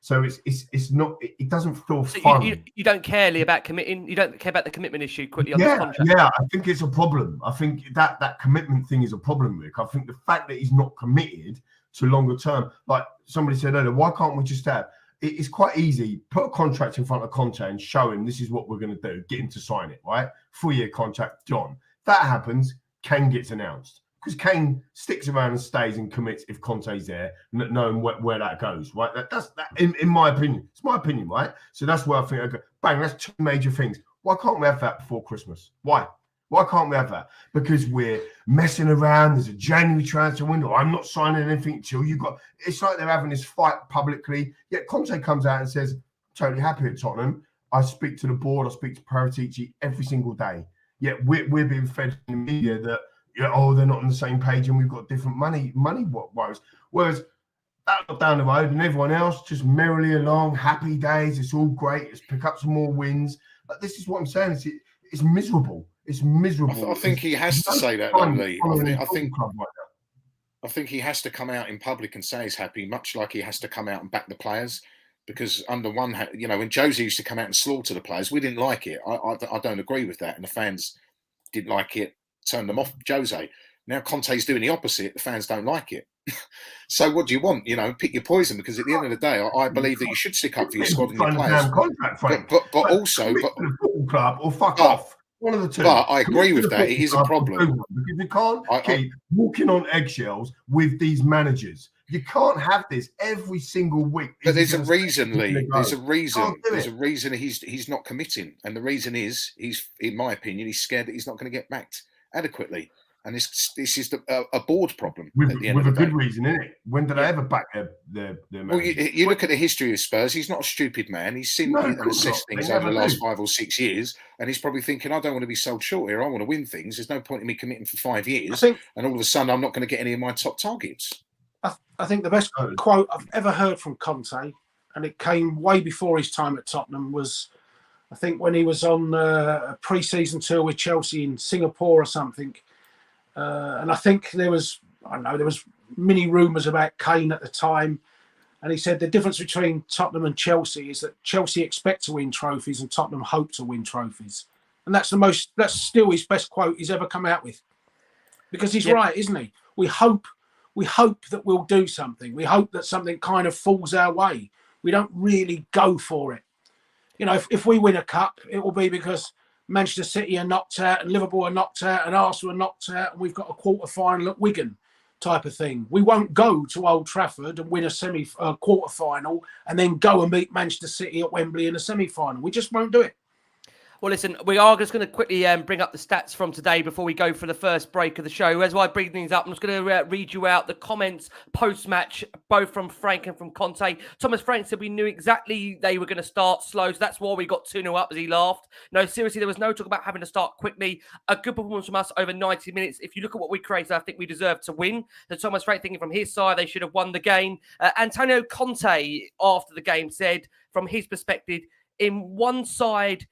So it's not. It doesn't feel fun. You don't care, Lee, about committing. You don't care about the commitment issue quickly on this contract. Yeah, I think it's a problem. I think that commitment thing is a problem, Rick. I think the fact that he's not committed to longer term, like somebody said earlier, why can't we just have? It's quite easy. Put a contract in front of Conte and show him this is what we're going to do. Get him to sign it, right? 4-year contract, John. That happens. Kane gets announced. Because Kane sticks around and stays and commits if Conte's there, knowing where that goes, right? That's in my opinion. It's my opinion, right? So that's where I think, okay, bang, that's 2 major things. Why can't we have that before Christmas? Why? Why can't we have that? Because we're messing around. There's a January transfer window. I'm not signing anything until you got. It's like they're having this fight publicly. Yet Conte comes out and says, totally happy at Tottenham. I speak to the board. I speak to Paratici every single day. Yet we're being fed in the media that, they're not on the same page and we've got different money woes. Whereas down the road and everyone else just merrily along, happy days. It's all great. Let's pick up some more wins. But this is what I'm saying. It's miserable. It's miserable. I think he has to say that, Lee. I think he has to come out in public and say he's happy, much like he has to come out and back the players. Because under one hand, when Jose used to come out and slaughter the players, we didn't like it. I don't agree with that. And the fans didn't like it, turned them off Jose. Now Conte's doing the opposite. The fans don't like it. So what do you want? You know, pick your poison, because at the end of the day, I believe that you should stick up for your squad and your players. Contract, Frank. But also, the football club or fuck off. One of the two. But I agree with that. It is a problem. Because you can't keep walking on eggshells with these managers. You can't have this every single week. But there's a reason, Lee. There's a reason. There's a reason he's not committing, and the reason is he's, in my opinion, he's scared that he's not going to get backed adequately. And this is a board problem. With at the end a of the good day. reason, isn't it? When did I ever back their Well, you look at the history of Spurs. He's not a stupid man. He's seen and assessed things over the last 5 or 6 years, and he's probably thinking, I don't want to be sold short here. I want to win things. There's no point in me committing for 5 years, and all of a sudden I'm not going to get any of my top targets. I think the best quote I've ever heard from Conte, and it came way before his time at Tottenham, was I think when he was on a pre-season tour with Chelsea in Singapore or something. And I think there was many rumours about Kane at the time. And he said the difference between Tottenham and Chelsea is that Chelsea expect to win trophies and Tottenham hope to win trophies. And that's still his best quote he's ever come out with. Because he's right, isn't he? We hope that we'll do something. We hope that something kind of falls our way. We don't really go for it. You know, if we win a cup, it will be because Manchester City are knocked out and Liverpool are knocked out and Arsenal are knocked out and we've got a quarter-final at Wigan type of thing. We won't go to Old Trafford and win a quarter-final and then go and beat Manchester City at Wembley in a semi-final. We just won't do it. Well, listen, we are just going to quickly bring up the stats from today before we go for the first break of the show. As I bring things up, I'm just going to read you out the comments post-match, both from Frank and from Conte. Thomas Frank said we knew exactly they were going to start slow, so that's why we got 2-0 up, as he laughed. No, seriously, there was no talk about having to start quickly. A good performance from us over 90 minutes. If you look at what we created, I think we deserve to win. So Thomas Frank thinking from his side, they should have won the game. Antonio Conte, after the game, said from his perspective, in one side,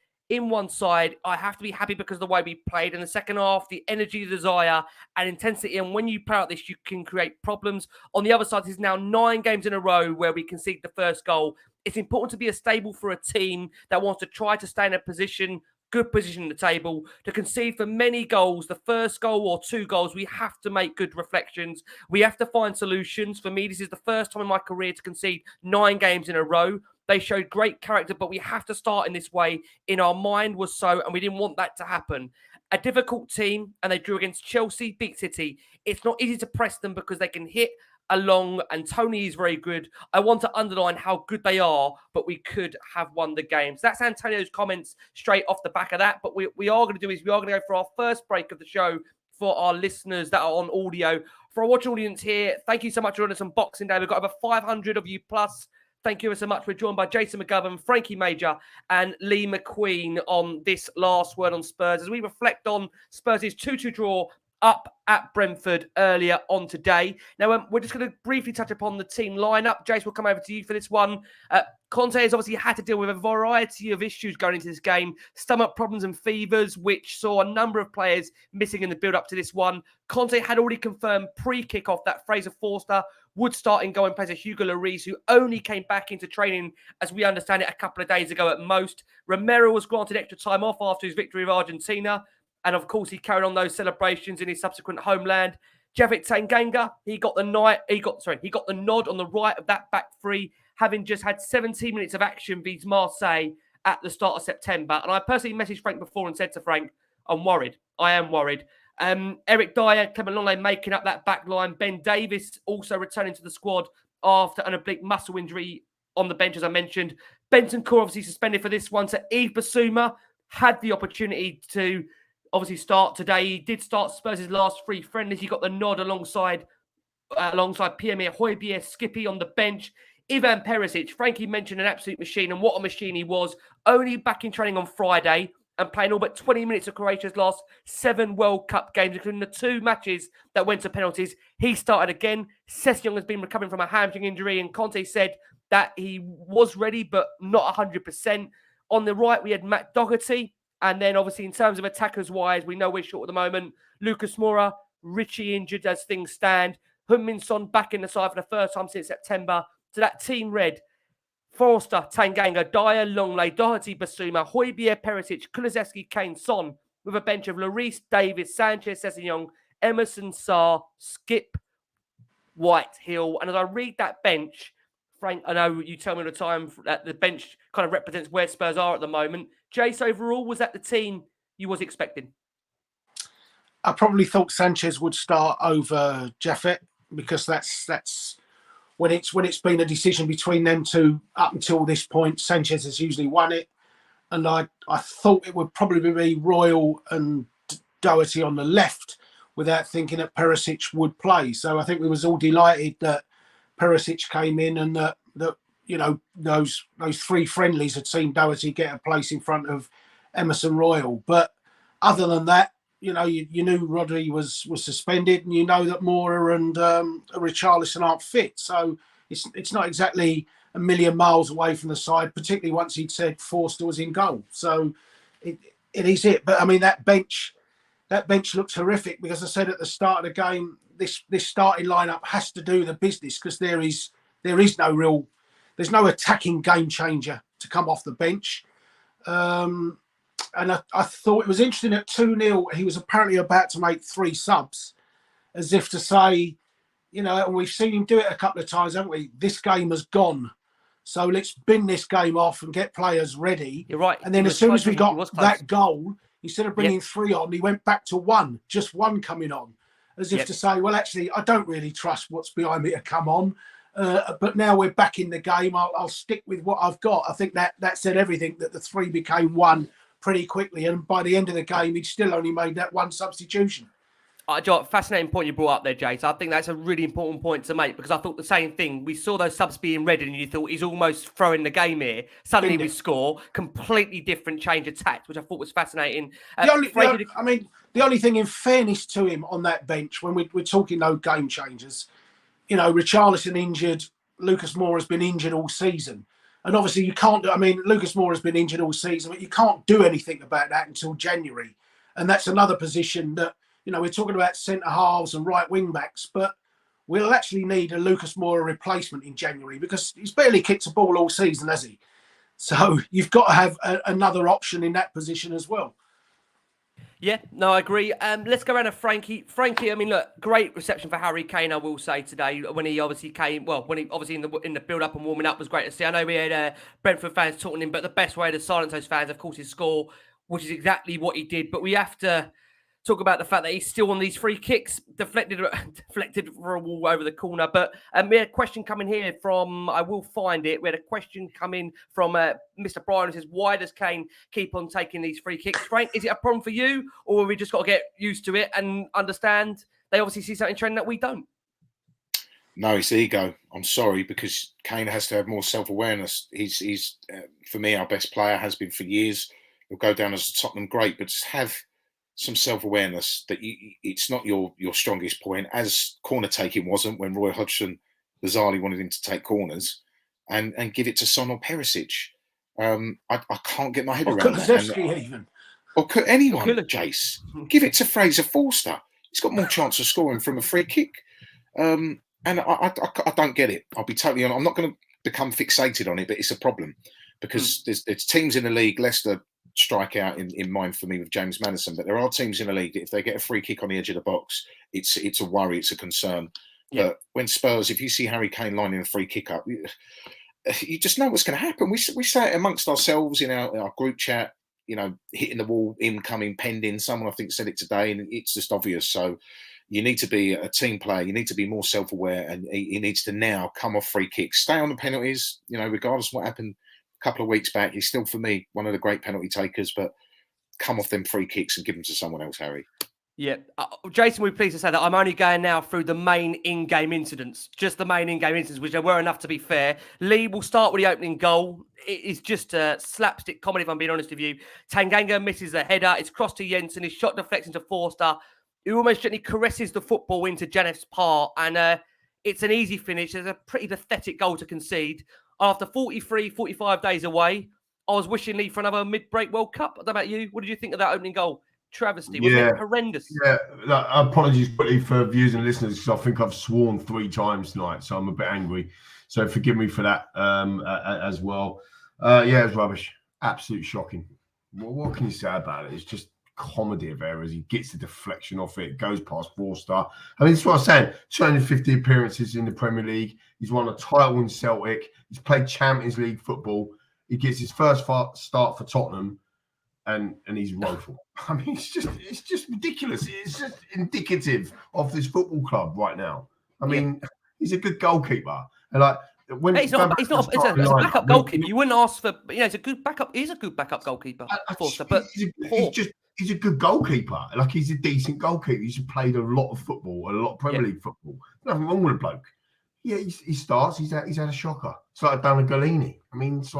I have to be happy because of the way we played. In the second half, the energy, the desire, and intensity. And when you play out this, you can create problems. On the other side, there's now 9 games in a row where we concede the first goal. It's important to be stable for a team that wants to try to stay in a position, good position in the table, to concede for many goals, the first goal or 2 goals. We have to make good reflections. We have to find solutions. For me, this is the first time in my career to concede 9 games in a row. They showed great character, but we have to start in this way. In our mind was so, and we didn't want that to happen. A difficult team, and they drew against Chelsea, big City. It's not easy to press them because they can hit along, and Tony is very good. I want to underline how good they are, but we could have won the game. So that's Antonio's comments straight off the back of that. But we are going to do is we are going to go for our first break of the show for our listeners that are on audio. For our watch audience here, thank you so much for joining us on Boxing Day. We've got over 500 of you plus. Thank you so much. We're joined by Jason McGovern, Frankie Major, and Lee McQueen on this last word on Spurs as we reflect on Spurs' 2-2 draw up at Brentford earlier on today. Now, we're just going to briefly touch upon the team lineup. Jason, we'll come over to you for this one. Conte has obviously had to deal with a variety of issues going into this game. Stomach problems and fevers, which saw a number of players missing in the build-up to this one. Conte had already confirmed pre-kickoff that Fraser Forster would start in goal in place of Hugo Lloris, who only came back into training, as we understand it, a couple of days ago at most. Romero was granted extra time off after his victory of Argentina. And of course, he carried on those celebrations in his subsequent homeland. Javit Tanganga, he got the nod on the right of that back three, having just had 17 minutes of action vs Marseille at the start of September. And I personally messaged Frank before and said to Frank, I'm worried. I am worried. Eric Dyer, Clement Lenglet making up that back line. Ben Davies also returning to the squad after an oblique muscle injury on the bench, as I mentioned. Bentancur obviously suspended for this one. So Yves Bissouma had the opportunity to obviously start today. He did start Spurs' last 3 friendlies. He got the nod alongside Pierre-Emile Højbjerg, Skippy on the bench. Ivan Perisic, Frankie mentioned an absolute machine, and what a machine he was. Only back in training on Friday and playing all but 20 minutes of Croatia's last 7 World Cup games, including the 2 matches that went to penalties. He started again. Sessegnon has been recovering from a hamstring injury, and Conte said that he was ready, but not 100%. On the right, we had Matt Doherty. And then, obviously, in terms of attackers-wise, we know we're short at the moment. Lucas Moura, Richie injured as things stand. Heung-min Son back in the side for the first time since September. So that team red, Forster, Tanganga, Dyer, Lenglet, Doherty, Bissouma, Højbjerg, Perisic, Kulusevski, Kane, Son, with a bench of Lloris, Davis, Sanchez, Sessegnon, Emerson, Sarr, Skip, White, Hill. And as I read that bench, Frank, I know you tell me all the time that the bench kind of represents where Spurs are at the moment. Jace, overall, was that the team you was expecting? I probably thought Sanchez would start over Jaffet, because that's when it's been a decision between them two up until this point. Sanchez has usually won it, and I thought it would probably be Royal and Doherty on the left, without thinking that Perisic would play. So I think we was all delighted that Perisic came in, and that you know those three friendlies had seen Doherty get a place in front of Emerson Royal. But other than that, you knew Rodri was suspended, and you know that Moura and Richarlison aren't fit. So it's not exactly a million miles away from the side, particularly once he'd said Forster was in goal. So it is it. But I mean, that bench looks horrific, because I said at the start of the game, this starting lineup has to do the business, because there's no attacking game changer to come off the bench. And I thought it was interesting at 2-0, he was apparently about to make 3 subs, as if to say, and we've seen him do it a couple of times, haven't we? This game has gone, so let's bin this game off and get players ready. You're right. And then as soon as we got that goal, instead of bringing 3 on, he went back to 1, just 1 coming on, as if to say, well, actually, I don't really trust what's behind me to come on. But now we're back in the game. I'll stick with what I've got. I think that said everything, that the 3 became 1 pretty quickly. And by the end of the game, he'd still only made that 1 substitution. John, fascinating point you brought up there, Jace. I think that's a really important point to make, because I thought the same thing. We saw those subs being ready, and you thought he's almost throwing the game here. Suddenly we score, completely different change of tact, which I thought was fascinating. The only thing, in fairness to him on that bench, when we're talking no game changers, Richarlison injured, Lucas Moura has been injured all season. And obviously you can't, Lucas Moura has been injured all season, but you can't do anything about that until January. And that's another position that, we're talking about centre halves and right wing backs, but we'll actually need a Lucas Moura replacement in January, because he's barely kicked a ball all season, has he? So you've got to have another option in that position as well. Yeah, no, I agree. Let's go around to Frankie. Frankie, look, great reception for Harry Kane, I will say, today, when he obviously came. Well, when he obviously in the build-up and warming up was great to see. I know we had Brentford fans talking him, but the best way to silence those fans, of course, is score, which is exactly what he did. But we have to talk about the fact that he's still on these free kicks, deflected for a wall over the corner. But we had a question coming here from, I will find it. We had a question coming from Mr. Brian, who says, why does Kane keep on taking these free kicks? Frank, is it a problem for you, or have we just got to get used to it and understand they obviously see something trending that we don't? No, it's ego. I'm sorry, because Kane has to have more self-awareness. He's for me, our best player, has been for years. He'll go down as a Tottenham great, but just have some self-awareness that it's not your strongest point, as corner taking wasn't when Roy Hodgson bizarrely wanted him to take corners, and give it to Son or Perisic. I can't get my head around that. Even. Or could anyone, Jace, give it to Fraser Forster. He's got more chance of scoring from a free kick. And I don't get it. I'll be totally honest. I'm not going to become fixated on it, but it's a problem, because there's teams in the league, Leicester strike out in mind for me with James Maddison, but there are teams in the league that if they get a free kick on the edge of the box, it's a worry, it's a concern. Yeah. But when Spurs, if you see Harry Kane lining a free kick up, you just know what's going to happen. We say it amongst ourselves in our group chat, hitting the wall, incoming, pending. Someone I think said it today, and it's just obvious. So you need to be a team player. You need to be more self-aware, and he needs to now come off free kicks, stay on the penalties. Regardless of what happened a couple of weeks back, he's still, for me, one of the great penalty takers. But come off them free kicks and give them to someone else, Harry. Yeah. Jason, we're pleased to say that I'm only going now through the main in-game incidents, just the main in-game incidents, which there were enough to be fair. Lee, will start with the opening goal. It is just a slapstick comedy, if I'm being honest with you. Tanganga misses the header. It's crossed to Jensen. His shot deflects into Forster, who almost gently caresses the football into Janeth's part. And it's an easy finish. It's a pretty pathetic goal to concede. After 45 days away, I was wishing Lee for another mid-break World Cup. I don't know about you. What did you think of that opening goal? Travesty. Wasn't it horrendous? Yeah, apologies quickly for viewers and listeners, because I think I've sworn 3 times tonight, so I'm a bit angry. So forgive me for that as well. It was rubbish. Absolute shocking. What can you say about it? It's just comedy of errors. He gets the deflection off it, goes past Forster. I mean, that's what I'm saying. 250 appearances in the Premier League. He's won a title in Celtic. He's played Champions League football. He gets his first start for Tottenham, and he's woeful. I mean, it's just ridiculous. It's just indicative of this football club right now. I mean, he's a good goalkeeper, and like when it's a backup goalkeeper. You wouldn't ask for, it's a good backup. He's a good backup goalkeeper, Forster, but he's a good goalkeeper. Like, he's a decent goalkeeper. He's played a lot of football, a lot of Premier League football. Nothing wrong with a bloke. Yeah, he starts. He's had a shocker. It's like Dana Galini. I mean, it's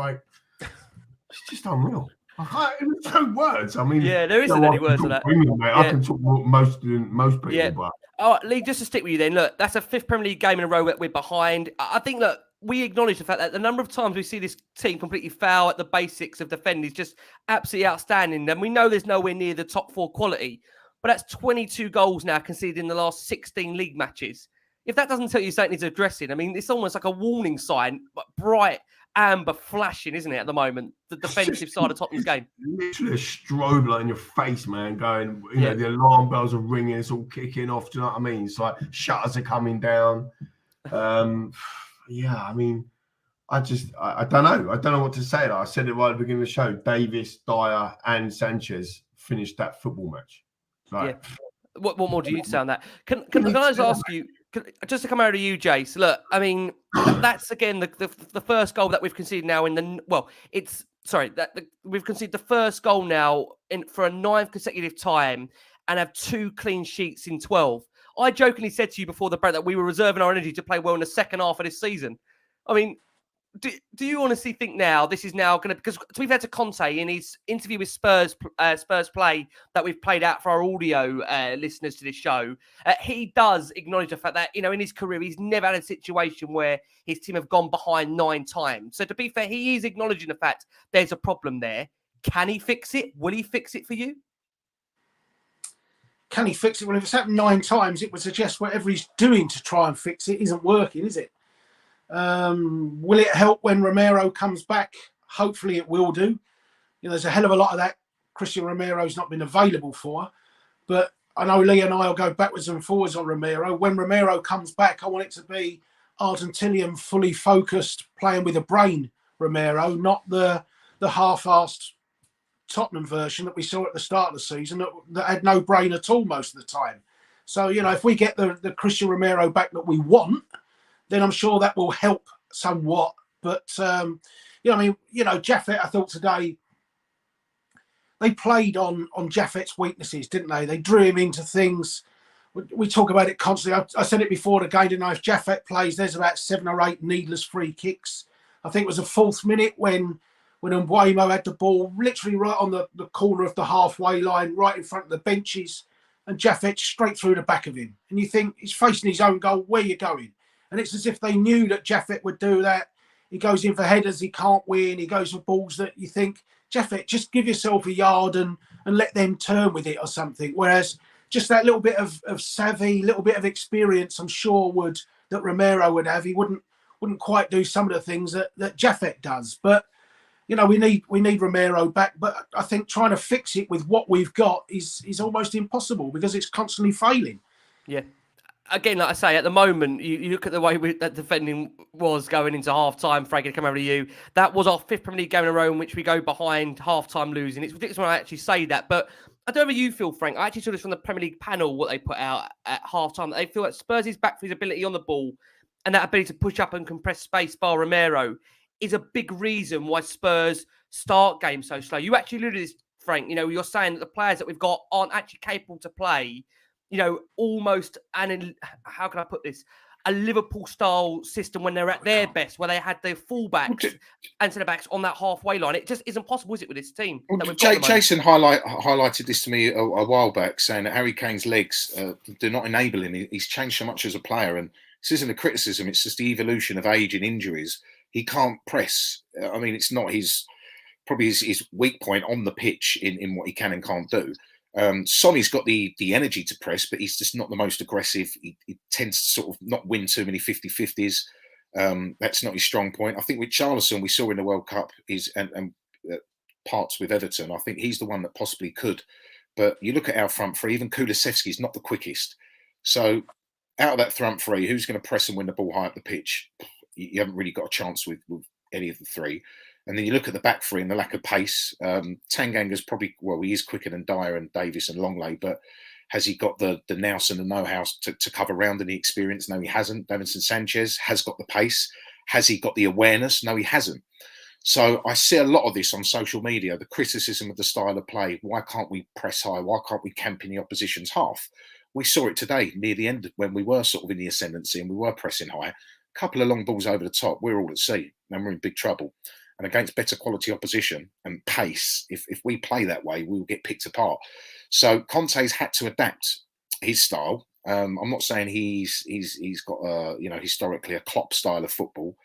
just unreal. No words. I mean, there isn't any words for that. I can talk most people. Yeah. But All right, Lee, just to stick with you then. Look, that's a 5th Premier League game in a row that we're behind. I think, look, we acknowledge the fact that the number of times we see this team completely foul at the basics of defending is just absolutely outstanding. And we know there's nowhere near the top 4 quality, but that's 22 goals now conceded in the last 16 league matches. If that doesn't tell you something needs addressing, I mean, it's almost like a warning sign, but bright amber flashing, isn't it, at the moment? The defensive side of Tottenham's game. Literally a strobe light in your face, man, going, the alarm bells are ringing, it's all kicking off. Do you know what I mean? It's like shutters are coming down. I mean, I don't know. I don't know what to say. Like I said it right at the beginning of the show. Davis, Dyer, and Sanchez finished that football match. What more do you say on that? Can I just ask you, just to come over to you, Jace? Look, I mean, that's again the first goal that we've conceded now we've conceded the first goal now for a 9th consecutive time and have 2 clean sheets in 12. I jokingly said to you before the break that we were reserving our energy to play well in the second half of this season. I mean, do you honestly think now this is now going to, because to be fair to Conte in his interview with Spurs Play that we've played out for our audio listeners to this show, he does acknowledge the fact that, in his career, he's never had a situation where his team have gone behind 9 times. So to be fair, he is acknowledging the fact there's a problem there. Can he fix it? Will he fix it for you? Can he fix it? Well, if it's happened 9 times, it would suggest whatever he's doing to try and fix it isn't working, is it? Will it help when Romero comes back? Hopefully it will do. There's a hell of a lot of that Christian Romero's not been available for. But I know Lee and I will go backwards and forwards on Romero. When Romero comes back, I want it to be Argentinian, fully focused, playing with a brain Romero, not the half-assed Tottenham version that we saw at the start of the season that had no brain at all most of the time. So, if we get the Christian Romero back that we want, then I'm sure that will help somewhat. But, Jaffet, I thought today, they played on Jaffet's weaknesses, didn't they? They drew him into things. We talk about it constantly. I said it before the game, didn't I? If Jaffet plays, there's about 7 or 8 needless free kicks. I think it was the 4th minute when Mbuemo had the ball literally right on the corner of the halfway line, right in front of the benches, and Jaffet straight through the back of him. And you think, he's facing his own goal, where are you going? And it's as if they knew that Jaffet would do that. He goes in for headers he can't win. He goes for balls that you think, Jaffet, just give yourself a yard and let them turn with it or something. Whereas just that little bit of savvy, little bit of experience, I'm sure that Romero would have. He wouldn't quite do some of the things that Jaffet does. But we need Romero back. But I think trying to fix it with what we've got is almost impossible because it's constantly failing. Yeah. Again, like I say, at the moment, you look at the way that defending was going into half-time. Frank, to come over to you. That was our 5th Premier League game in a row in which we go behind half-time losing. It's ridiculous when I actually say that. But I don't know how you feel, Frank. I actually saw this from the Premier League panel, what they put out at half-time. They feel that Spurs is back for his ability on the ball and that ability to push up and compress space bar Romero is a big reason why Spurs start games so slow. You actually alluded to this, Frank. You're saying that the players that we've got aren't actually capable to play almost, and how can I put this? A Liverpool-style system when they're at their best, where they had their fullbacks and centre-backs on that halfway line. It just isn't possible, is it, with this team? Jason highlighted this to me a while back, saying that Harry Kane's legs do not enable him. He's changed so much as a player, and this isn't a criticism. It's just the evolution of age and injuries. He can't press. I mean, it's not his weak point on the pitch in what he can and can't do. Sonny's got the energy to press, but he's just not the most aggressive. He tends to sort of not win too many 50-50s. That's not his strong point. I think with Charlison, we saw in the World Cup, and parts with Everton, I think he's the one that possibly could But you look at our front three, even Kulusevski's not the quickest. So out of that front three, who's going to press and win the ball high up the pitch? You haven't really got a chance with any of the three. And then you look at the back three and the lack of pace. Tanganga's probably, well, he is quicker than Dyer and Davis and Longley, but has he got the nous and the know-how to cover round and the experience? No, he hasn't. Davinson Sanchez has got the pace. Has he got the awareness? No, he hasn't. So I see a lot of this on social media, the criticism of the style of play. Why can't we press high? Why can't we camp in the opposition's half? We saw it today near the end when we were sort of in the ascendancy and we were pressing high. A couple of long balls over the top, we're all at sea and we're in big trouble. And against better quality opposition and pace, if we play that way, we will get picked apart. So Conte's had to adapt his style. I'm not saying he's got historically a Klopp style of football,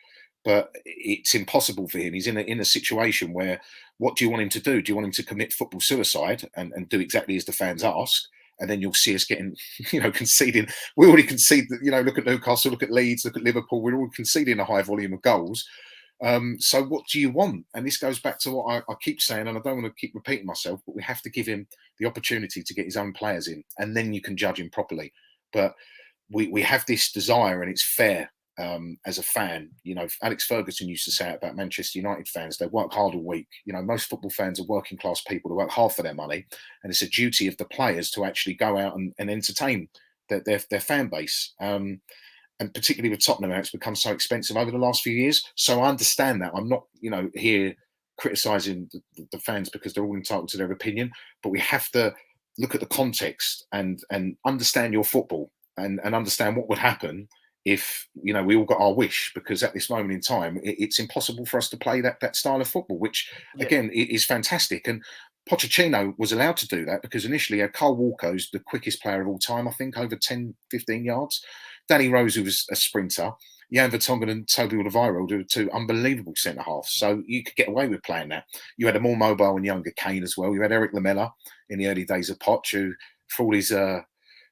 but it's impossible for him. He's in a situation where, what do you want him to do? Do you want him to commit football suicide and do exactly as the fans ask? And then you'll see us getting, conceding. We already concede, look at Newcastle, look at Leeds, look at Liverpool. We're all conceding a high volume of goals. So what do you want? And this goes back to what I keep saying, and I don't want to keep repeating myself, but we have to give him the opportunity to get his own players in, and then you can judge him properly. But we have this desire, and it's fair as a fan. Alex Ferguson used to say it about Manchester United fans. They work hard all week. Most football fans are working class people who work hard for their money, and it's a duty of the players to actually go out and entertain their fan base. And particularly with Tottenham, it's become so expensive over the last few years. So I understand that. I'm not, here criticising the fans because they're all entitled to their opinion. But we have to look at the context and understand your football and understand what would happen if, we all got our wish. Because at this moment in time, it's impossible for us to play that style of football, which, again, is fantastic. And Pochettino was allowed to do that because initially Kyle Walker, who's the quickest player of all time, I think, over 10, 15 yards. Danny Rose, who was a sprinter, Jan Vertonghen and Toby Alderweireld, who were two unbelievable centre-halves. So you could get away with playing that. You had a more mobile and younger Kane as well. You had Eric Lamela in the early days of Poch, who, for all his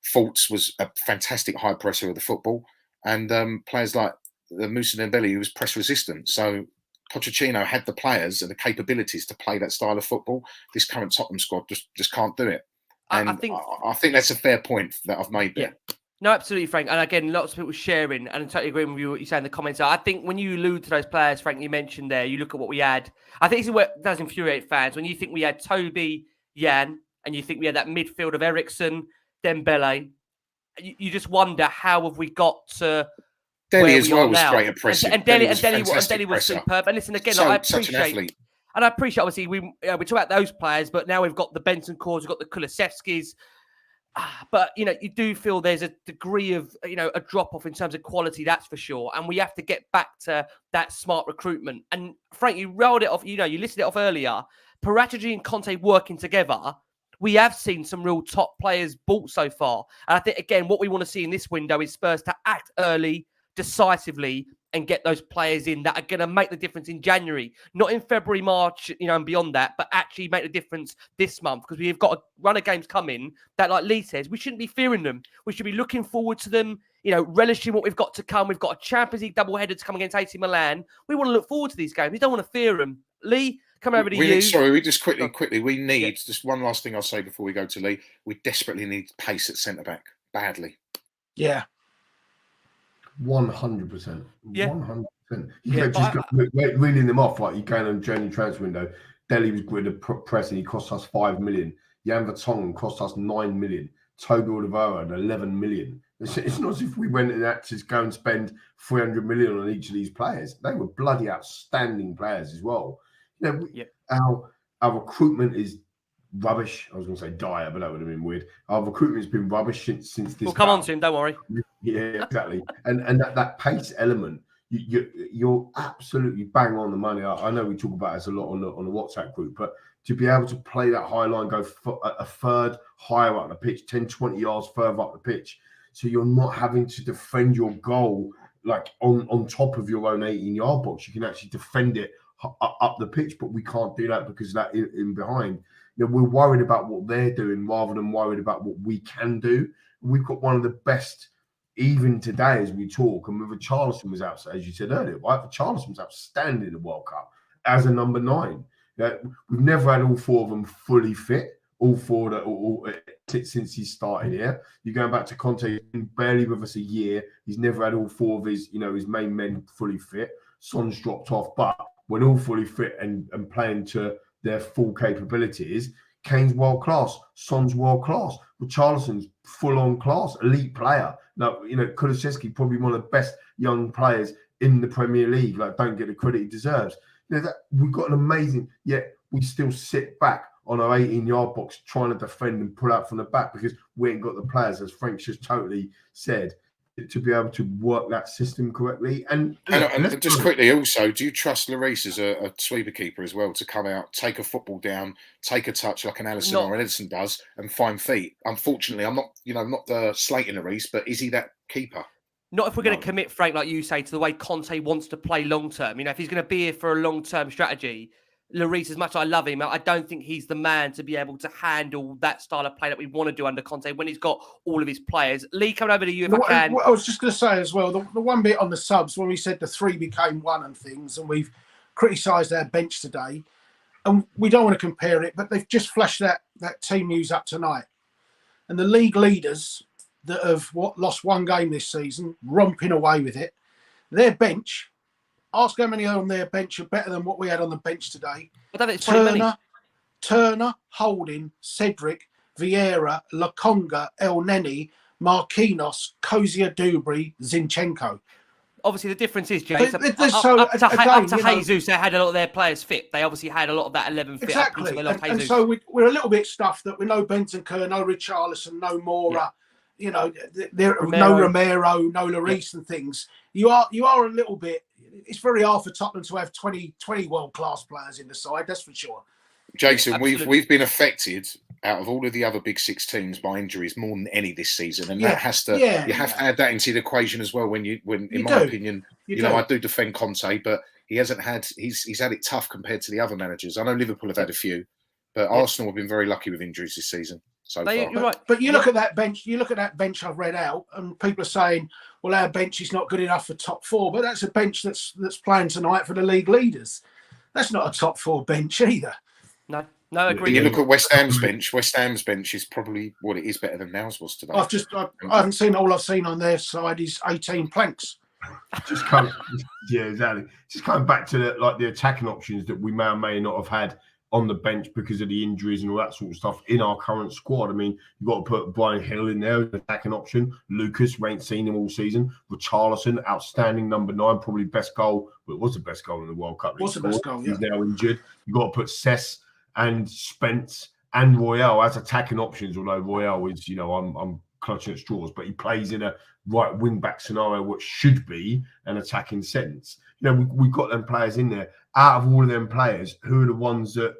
faults, was a fantastic high presser of the football. And players like Moussa Dembele, who was press-resistant. So Pochettino had the players and the capabilities to play that style of football. This current Tottenham squad just can't do it. And I think that's a fair point that I've made there. Yeah. No, absolutely, Frank. And again, lots of people sharing, and I totally agree with you what you say in the comments. I think when you allude to those players, Frank, you mentioned there, you look at what we had. I think this is what does infuriate fans. When you think we had Toby, Jan, and you think we had that midfield of Eriksen, Dembele, you just wonder how have we got to Dele as well was great at pressing. And Dele was superb. And listen, again, I appreciate, obviously, we talk about those players, but now we've got the Benson Cores, we've got the Kulusevskis. But, you do feel there's a degree of, a drop-off in terms of quality, that's for sure. And we have to get back to that smart recruitment. And, Frank, you rolled it off, you listed it off earlier. Parategy and Conte working together, we have seen some real top players bought so far. And I think, again, what we want to see in this window is Spurs to act early, decisively, and get those players in that are going to make the difference in January, not in February, March, and beyond that, but actually make the difference this month, because we've got a run of games coming that, like Lee says, we shouldn't be fearing them. We should be looking forward to them, relishing what we've got to come. We've got a Champions League doubleheader to come against AC Milan. We want to look forward to these games. We don't want to fear them. Lee, come over to you. Sorry, we just quickly, we need, just one last thing I'll say before we go to Lee. We desperately need pace at centre-back, badly. Yeah. 100%. Yeah. 100%. Reeling them off, like you going on January transfer window. Dele was good at pressing. He cost us 5 million. Jan Vertonghen cost us 9 million. Toby Alderweireld 11 million. It's not as if we went and had to go and spend 300 million on each of these players. They were bloody outstanding players as well. Our recruitment is rubbish. I was going to say dire, but that would have been weird. Our recruitment has been rubbish since this. We'll come on to him. Don't worry. Yeah, exactly. and that pace element, you're absolutely bang on the money. I know we talk about this a lot on the WhatsApp group, but to be able to play that high line, go a third higher up the pitch, 10, 20 yards further up the pitch, so you're not having to defend your goal like on top of your own 18-yard box. You can actually defend it up the pitch, but we can't do that because that in behind. We're worried about what they're doing rather than worried about what we can do. We've got one of the best, even today as we talk, and with Richarlison was out, as you said earlier, right? Richarlison was outstanding in the World Cup as a number 9. We've never had all 4 of them fully fit, all four since he started here. You're going back to Conte, he's been barely with us a year. He's never had all four of his, his main men fully fit. Son's dropped off, but when all fully fit and playing to their full capabilities, Kane's world class, Son's world class, Richarlison's full on class, elite player. Now, Kulusevski probably one of the best young players in the Premier League. Like, don't get the credit he deserves. We've got an amazing, yet we still sit back on our 18-yard box trying to defend and pull out from the back because we ain't got the players, as Frank just totally said, to be able to work that system correctly. And just quickly, also, do you trust Lloris as a sweeper keeper as well to come out, take a football down, take a touch like an Alisson or an Edison does, and find feet? Unfortunately, I'm not slating Lloris, but is he that keeper? Not if we're going to commit, Frank, like you say, to the way Conte wants to play long term. If he's going to be here for a long term strategy, Lloris, as much as I love him, I don't think he's the man to be able to handle that style of play that we want to do under Conte when he's got all of his players. Lee, coming over to you if I can. I was just going to say as well, the one bit on the subs, when we said the 3 became 1 and things, and we've criticised our bench today, and we don't want to compare it, but they've just flashed that team news up tonight. And the league leaders that have lost 1 game this season, romping away with it, their bench... Ask how many on their bench are better than what we had on the bench today. Turner, Holding, Cedric, Vieira, Lokonga, El Neni, Marquinhos, Kozia Dubry, Zinchenko. Obviously, the difference is, Jay, up to Jesus, they had a lot of their players fit. They obviously had a lot of that 11 fit. Exactly. And so we're a little bit stuffed that we know Bentancur, no Richarlison, no Mora. Yeah. No Romero, no Lloris and things. You are a little bit. It's very hard for Tottenham to have 20 world-class players in the side, that's for sure. Jason, we've been affected out of all of the other big 6 teams by injuries more than any this season, and that has to you have to add that into the equation as well. When in my opinion, I do defend Conte, but he hasn't had he's had it tough compared to the other managers. I know Liverpool have had a few, but Arsenal have been very lucky with injuries this season. So far. You're right. But you look at that bench. You look at that bench I've read out, and people are saying, "Well, our bench is not good enough for top 4." But that's a bench that's playing tonight for the league leaders. That's not a top 4 bench either. No, agree. You look at West Ham's bench. West Ham's bench is probably what it is better than ours was today. I haven't seen all I've seen on their side is 18 planks. Exactly. Just coming back to the attacking options that we may or may not have had on the bench because of the injuries and all that sort of stuff in our current squad. I mean, you've got to put Brian Hill in there as an attacking option. Lucas, we ain't seen him all season. Richarlison, outstanding number 9, probably best goal. Well, it was the best goal in the World Cup. What's the best goal? He's now injured. You've got to put Cess and Spence and Royale as attacking options, although Royale is, I'm clutching at straws, but he plays in a right wing-back scenario, which should be an attacking sense. We've got them players in there. Out of all of them players, who are the ones that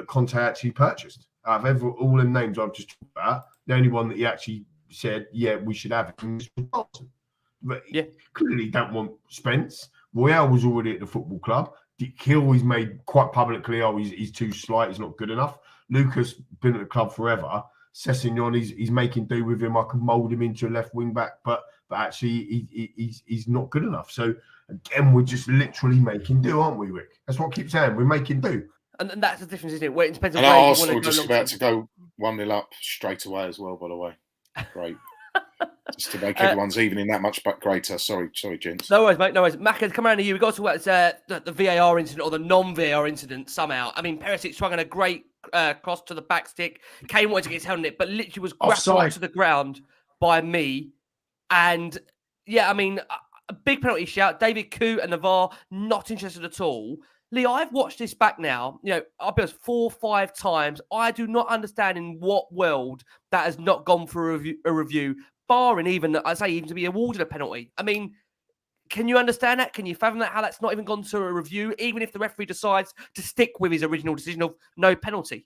Conte actually purchased? Out of all them names I've just talked about, the only one that he actually said, we should have him is Richarlison. But clearly don't want Spence. Royale was already at the football club. Hill he's made quite publicly, he's too slight, he's not good enough. Lucas been at the club forever. Sessegnon, he's making do with him. I can mould him into a left wing back, but actually he's not good enough. So again, we're just literally making do, aren't we, Rick? That's what I keep saying. We're making do. And that's the difference, isn't it? Where it depends on where Arsenal you want to go. Just about to go 1-0 up straight away as well, by the way. Great. Just to make everyone's evening that much greater. Sorry, gents. No worries, mate. No worries. Macca, come around to you. We've got to talk about the VAR incident or the non-VAR incident somehow. I mean, Perisic swung in a great cross to the back stick. Kane wanted to get his hand on it, but literally was grappled to the ground by me. And, I mean, a big penalty shout. David Koo and the VAR, not interested at all. Lee, I've watched this back now, I'll be honest, 4 or 5 times. I do not understand in what world that has not gone for a review, barring even to be awarded a penalty. I mean, can you understand that? Can you fathom that? How that's not even gone to a review, even if the referee decides to stick with his original decision of no penalty?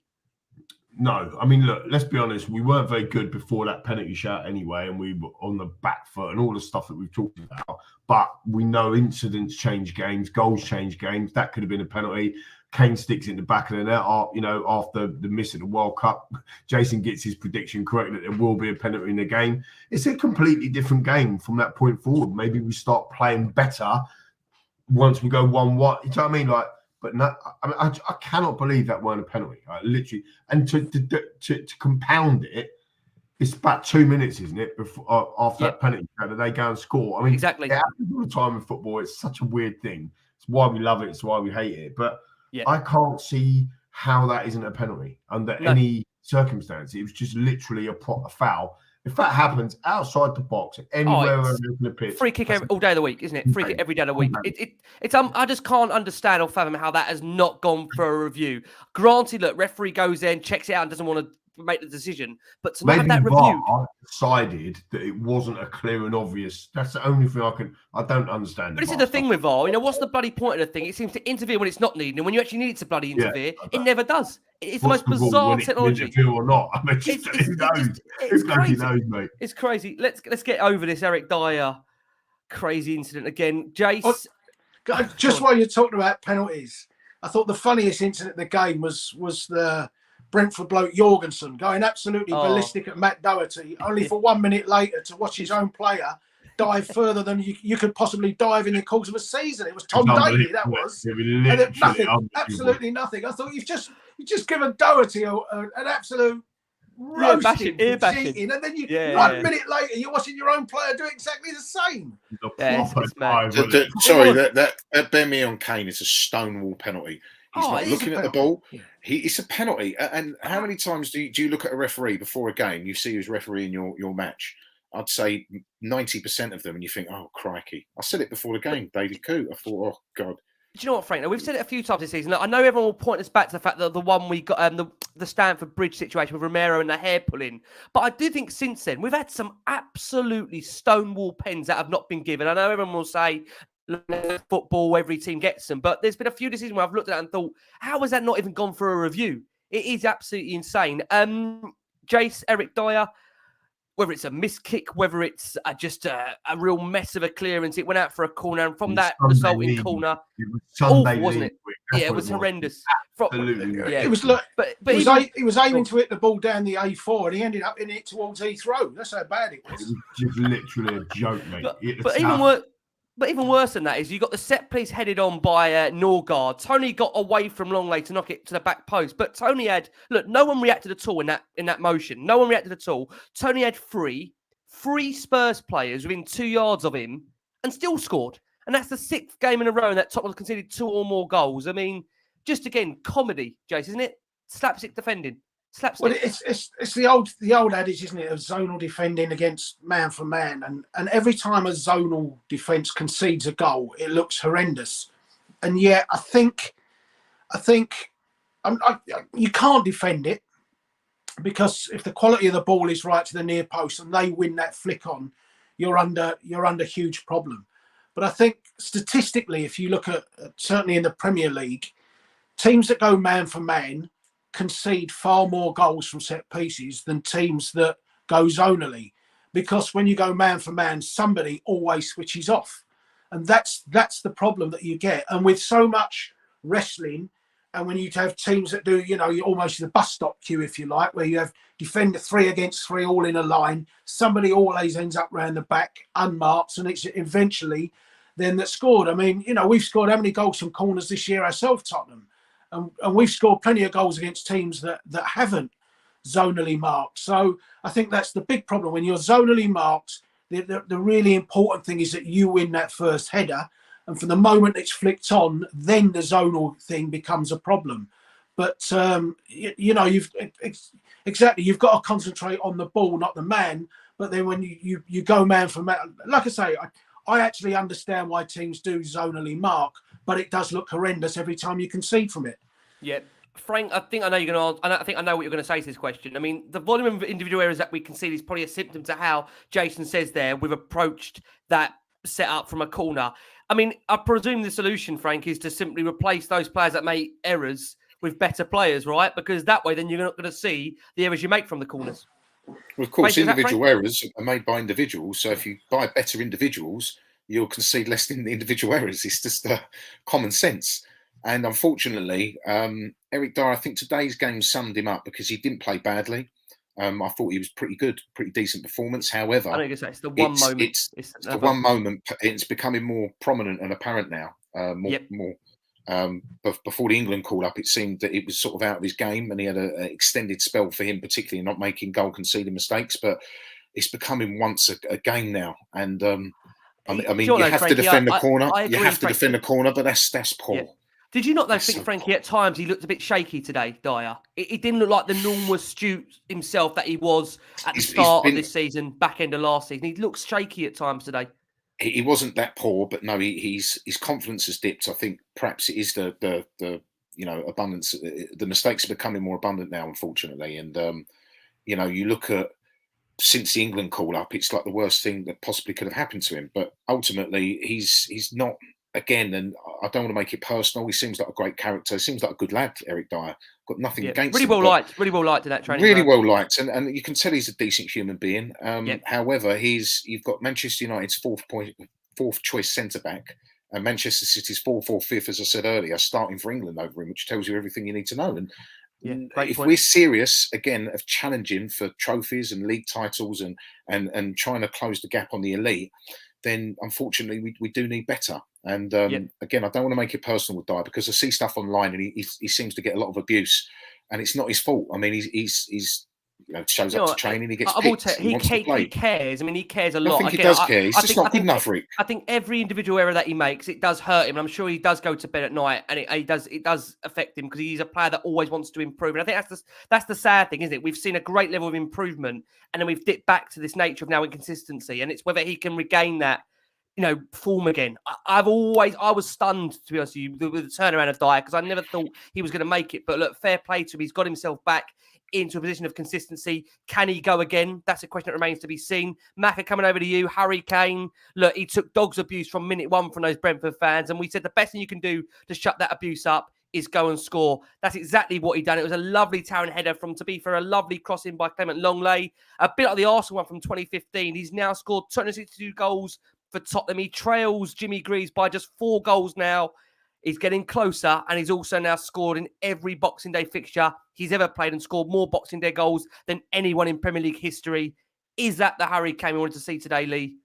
No, I mean, look, let's be honest. We weren't very good before that penalty shout anyway, and we were on the back foot and all the stuff that we've talked about. But we know incidents change games, goals change games. That could have been a penalty. Kane sticks in the back of the net, after the miss at the World Cup. Jason gets his prediction correct that there will be a penalty in the game. It's a completely different game from that point forward. Maybe we start playing better once we go 1-1. You know what I mean? Like, But no, I mean, I cannot believe that weren't a penalty. Literally, and to compound it, it's about 2 minutes, isn't it? Before after that penalty, that they go and score. I mean, exactly. It happens all the time in football. It's such a weird thing. It's why we love it. It's why we hate it. But I can't see how that isn't a penalty under any circumstance. It was just literally a foul. If that happens outside the box, anywhere on the pitch, free kick all day of the week, isn't it? Free kick every day of the week. It's I just can't understand or fathom how that has not gone for a review. Granted, look, referee goes in, checks it out, and doesn't want to make the decision, but to not have that reviewed, decided that it wasn't a clear and obvious. That's the only thing I don't understand. But this is the thing with VAR. You know, what's the bloody point of the thing? It seems to interfere when it's not needed, and when you actually need it to bloody interfere, it never does. It's the most bizarre technology. Or not? I mean, who knows? Who bloody knows, mate? It's crazy. Let's get over this Eric Dyer crazy incident again. Jace, just while you're talking about penalties, I thought the funniest incident in the game was the Brentford bloke Jorgensen going absolutely ballistic at Matt Doherty, only for 1 minute later to watch his own player dive further than you could possibly dive in the course of a season. It was Tom Daly, that was. And nothing, absolutely nothing. I thought you've just given Doherty an absolute roasting, ear bashing. Cheating, and then 1 minute later you're watching your own player do exactly the same. Sorry, that bear me on Kane is a stonewall penalty. He's not looking at the ball. It's a penalty. And how many times do you look at a referee before a game? You see who's refereeing your match. I'd say 90% of them, and you think, oh, crikey. I said it before the game, David Coote. I thought, oh, God. Do you know what, Frank? Now, we've said it a few times this season. Look, I know everyone will point us back to the fact that the one we got, the Stamford Bridge situation with Romero and the hair pulling. But I do think since then, we've had some absolutely stonewall pens that have not been given. I know everyone will say, football, every team gets them. But there's been a few decisions where I've looked at it and thought, how has that not even gone for a review? It is absolutely insane. Jace, Eric Dyer, whether it's a missed kick, whether it's just a real mess of a clearance, it went out for a corner, and from that resulting corner, awful, wasn't it? Yeah, it was horrendous. Absolutely. It was he was aiming to hit the ball down the A4, and he ended up in it towards Heathrow. That's how bad it was. It was just literally a joke, mate. But even worse than that is you got the set piece headed on by Norgard. Tony got away from Longley to knock it to the back post. But Tony no one reacted at all in that motion. No one reacted at all. Tony had three Spurs players within 2 yards of him and still scored. And that's the 6th game in a row that Tottenham conceded 2 or more goals. I mean, just again, comedy, Jace, isn't it? Slapstick defending. Slapstick. Well, it's the old adage, isn't it, of zonal defending against man for man, and every time a zonal defence concedes a goal, it looks horrendous. And yet, I think you can't defend it, because if the quality of the ball is right to the near post and they win that flick on, you're under huge problem. But I think statistically, if you look at certainly in the Premier League, teams that go man for man concede far more goals from set pieces than teams that go zonally, because when you go man for man, somebody always switches off, and that's the problem that you get. And with so much wrestling, and when you have teams that do, you're almost the bus stop queue, if you like, where you have defender 3 against 3 all in a line, somebody always ends up round the back unmarked, and it's eventually then that scored. I mean, we've scored how many goals from corners this year ourselves, Tottenham? And we've scored plenty of goals against teams that haven't zonally marked. So I think that's the big problem. When you're zonally marked, the really important thing is that you win that first header. And from the moment it's flicked on, then the zonal thing becomes a problem. But, you've got to concentrate on the ball, not the man. But then when you go man for man, like I say, I actually understand why teams do zonally mark, but it does look horrendous every time you concede from it. Yeah. Frank, I think I know you're going to. I think I know what you're going to say to this question. I mean, the volume of individual errors that we concede is probably a symptom to how Jason says there we've approached that set up from a corner. I mean, I presume the solution, Frank, is to simply replace those players that make errors with better players, right? Because that way, then you're not going to see the errors you make from the corners. Well, of course, individual errors are made by individuals. So if you buy better individuals, you'll concede less in the individual errors. It's just common sense. And unfortunately, Eric Dyer, I think today's game summed him up, because he didn't play badly. I thought he was pretty good, pretty decent performance. However, I think it's the one moment. It's the one moment. It's becoming more prominent and apparent now. More But before the England call up, it seemed that it was sort of out of his game, and he had an extended spell for him, particularly not making goal conceding mistakes. But it's becoming once a game now, and I mean, you have to defend the corner. You have to defend the corner, but that's poor. Yeah. Did you not though think, Frankie, at times he looked a bit shaky today, Dyer? It didn't look like the normal astute himself that he was at the start of this season, back end of last season. He looks shaky at times today. He wasn't that poor, but no, his confidence has dipped. I think perhaps it is the abundance. The mistakes are becoming more abundant now, unfortunately. And you look at since the England call up, it's like the worst thing that possibly could have happened to him. But ultimately, he's not. Again, and I don't want to make it personal. He seems like a great character. He seems like a good lad, Eric Dyer. Got nothing against him. Really well liked in that training. Really well liked, and you can tell he's a decent human being. However, you've got Manchester United's fourth choice centre back, and Manchester City's fourth or fifth, as I said earlier, starting for England over him, which tells you everything you need to know. And if we're serious again of challenging for trophies and league titles and trying to close the gap on the elite, then unfortunately we do need better. And again, I don't want to make it personal with Dyer because I see stuff online and he seems to get a lot of abuse, and it's not his fault. I mean, he's shows up to training, he gets picked. He cares. I mean, he cares a lot. I think he does care. He's just not good enough, Rick. I think every individual error that he makes, it does hurt him. I'm sure he does go to bed at night, and it does affect him because he's a player that always wants to improve. And I think that's the sad thing, isn't it? We've seen a great level of improvement, and then we've dipped back to this nature of now inconsistency, and it's whether he can regain that form again. I was stunned, to be honest with you, with the turnaround of Dyer because I never thought he was going to make it. But look, fair play to him. He's got himself back into a position of consistency. Can he go again? That's a question that remains to be seen. Macca, coming over to you. Harry Kane, look, he took dog's abuse from minute one from those Brentford fans, and we said the best thing you can do to shut that abuse up is go and score. That's exactly what he done. It was a lovely towering header a lovely crossing by Clement Longley. A bit like the Arsenal one from 2015. He's now scored 262 goals for Tottenham. He trails Jimmy Greaves by just 4 goals now. He's getting closer, and he's also now scored in every Boxing Day fixture he's ever played and scored more Boxing Day goals than anyone in Premier League history. Is that the Harry Kane we wanted to see today, Lee?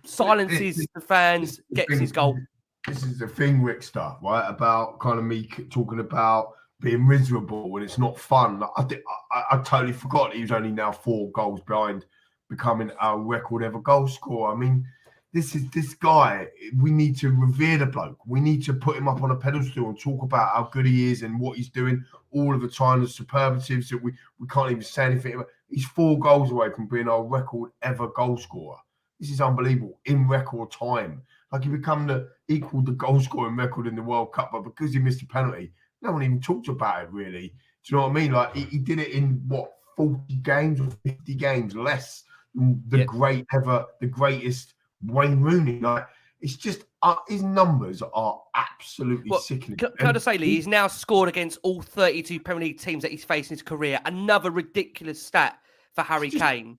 Silences the fans, gets his goal. This is the thing, Rick, stuff, right? About kind of me talking about being miserable when it's not fun. I totally forgot that he was only now 4 goals behind becoming our record ever goal scorer. I mean, this guy, we need to revere the bloke. We need to put him up on a pedestal and talk about how good he is and what he's doing all of the time, the superlatives that we can't even say anything about. He's 4 goals away from being our record ever goal scorer. This is unbelievable in record time. Like he equaled the goal scoring record in the World Cup, but because he missed a penalty, no one even talked about it really. Do you know what I mean? Like he did it in 40 games or 50 games less than the greatest Wayne Rooney. Like it's just his numbers are absolutely sickening. Can I just say, Lee, he's now scored against all 32 Premier League teams that he's faced in his career. Another ridiculous stat for Harry Kane.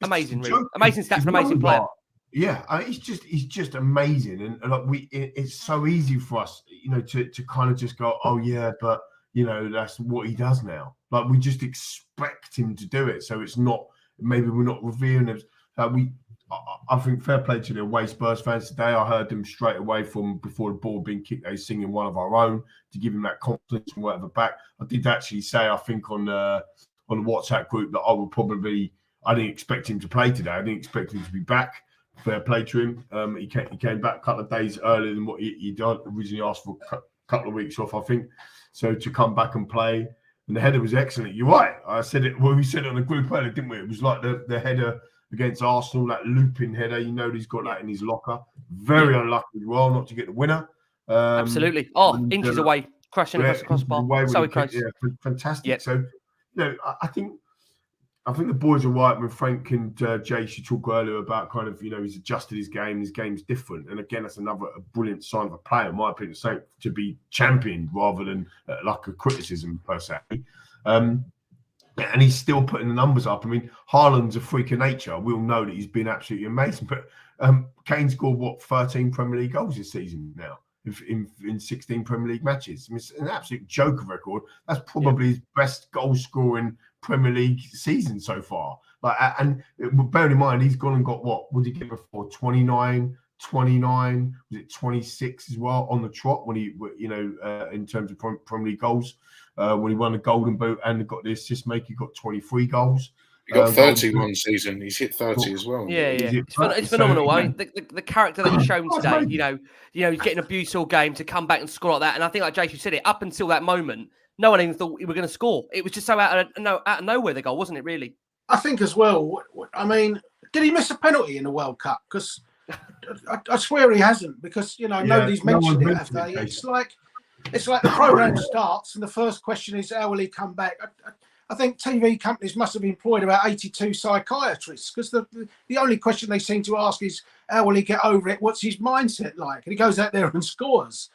Amazing, really. Amazing stat for an amazing player. Yeah, he's just amazing, and like it's so easy for us, to kind of just go, oh yeah, but that's what he does now. Like we just expect him to do it, so it's not. Maybe we're not revering him. I think fair play to the away Spurs fans today. I heard them straight away from before the ball had been kicked. They were singing one of our own to give him that confidence and whatever back. I did actually say, I think on the WhatsApp group that I didn't expect him to play today. I didn't expect him to be back. Fair play to him. He came back a couple of days earlier than what he originally asked for, a couple of weeks off, I think. So to come back and play, and the header was excellent. You're right. I said it. Well, we said it on the group earlier, didn't we? It was like the header against Arsenal, that looping header. He's got that in his locker. Very unlucky as well not to get the winner. Absolutely. Inches away, crashing across the crossbar. So close. Yeah, fantastic. Yep. So, I think the boys are right when Frank and Jay should talk earlier about kind of, he's adjusted his game. His game's different. And again, that's another brilliant sign of a player, in my opinion, saying to be championed rather than like a criticism per se. And he's still putting the numbers up. I mean, Haaland's a freak of nature. We'll know that he's been absolutely amazing. But Kane scored, 13 Premier League goals this season now in 16 Premier League matches. I mean, it's an absolute joke of record. That's probably his best goal-scoring Premier League season so far. And bearing in mind, he's gone and got what did he get before? 29 29, was it 26 as well on the trot when he, in terms of Premier League goals, when he won the Golden Boot and got the assist maker, he got 23 goals. He got 30 one season. He's hit 30 as well. Yeah. It's phenomenal. I mean, the character that he's shown today, he's getting abused all game to come back and score like that. And I think, like Jason said it, up until that moment, no one even thought we were going to score. It was just so out of nowhere, the goal, wasn't it, really? I think as well, I mean, did he miss a penalty in the World Cup? Because I swear he hasn't, because, nobody's mentioned it, have they? It's like the programme starts and the first question is, how will he come back? I think TV companies must have employed about 82 psychiatrists, because the only question they seem to ask is, how will he get over it? What's his mindset like? And he goes out there and scores.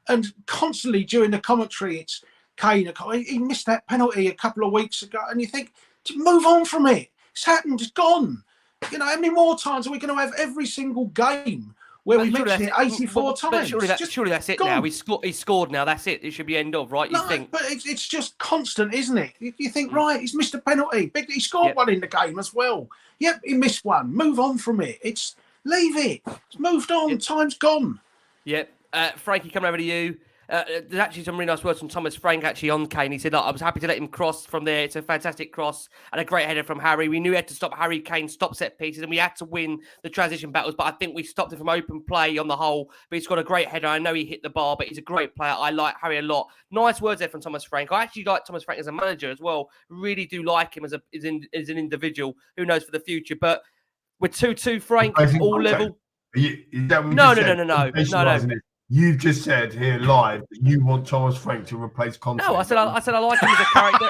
And constantly during the commentary, it's Kane. He missed that penalty a couple of weeks ago. And you think, move on from it. It's happened. It's gone. How many more times are we going to have every single game where we mention it 84 times? But surely that's it now. He's scored now. That's it. It should be end of, right? You think? But it's just constant, isn't it? You think, right, he's missed a penalty. He scored one in the game as well. Yep, he missed one. Move on from it. Leave it. It's moved on. Time's gone. Yep. Frankie, coming over to you. There's actually some really nice words from Thomas Frank actually on Kane. He said, I was happy to let him cross from there. It's a fantastic cross and a great header from Harry. We knew we had to stop Harry Kane, stop set pieces, and we had to win the transition battles. But I think we stopped him from open play on the whole. But he's got a great header. I know he hit the bar, but he's a great player. I like Harry a lot. Nice words there from Thomas Frank. I actually like Thomas Frank as a manager as well. Really do like him as an individual. Who knows for the future? But we're 2-2, Frank, all level. No. You've just said here live that you want Thomas Frank to replace Conte. No, I said I like him as a character.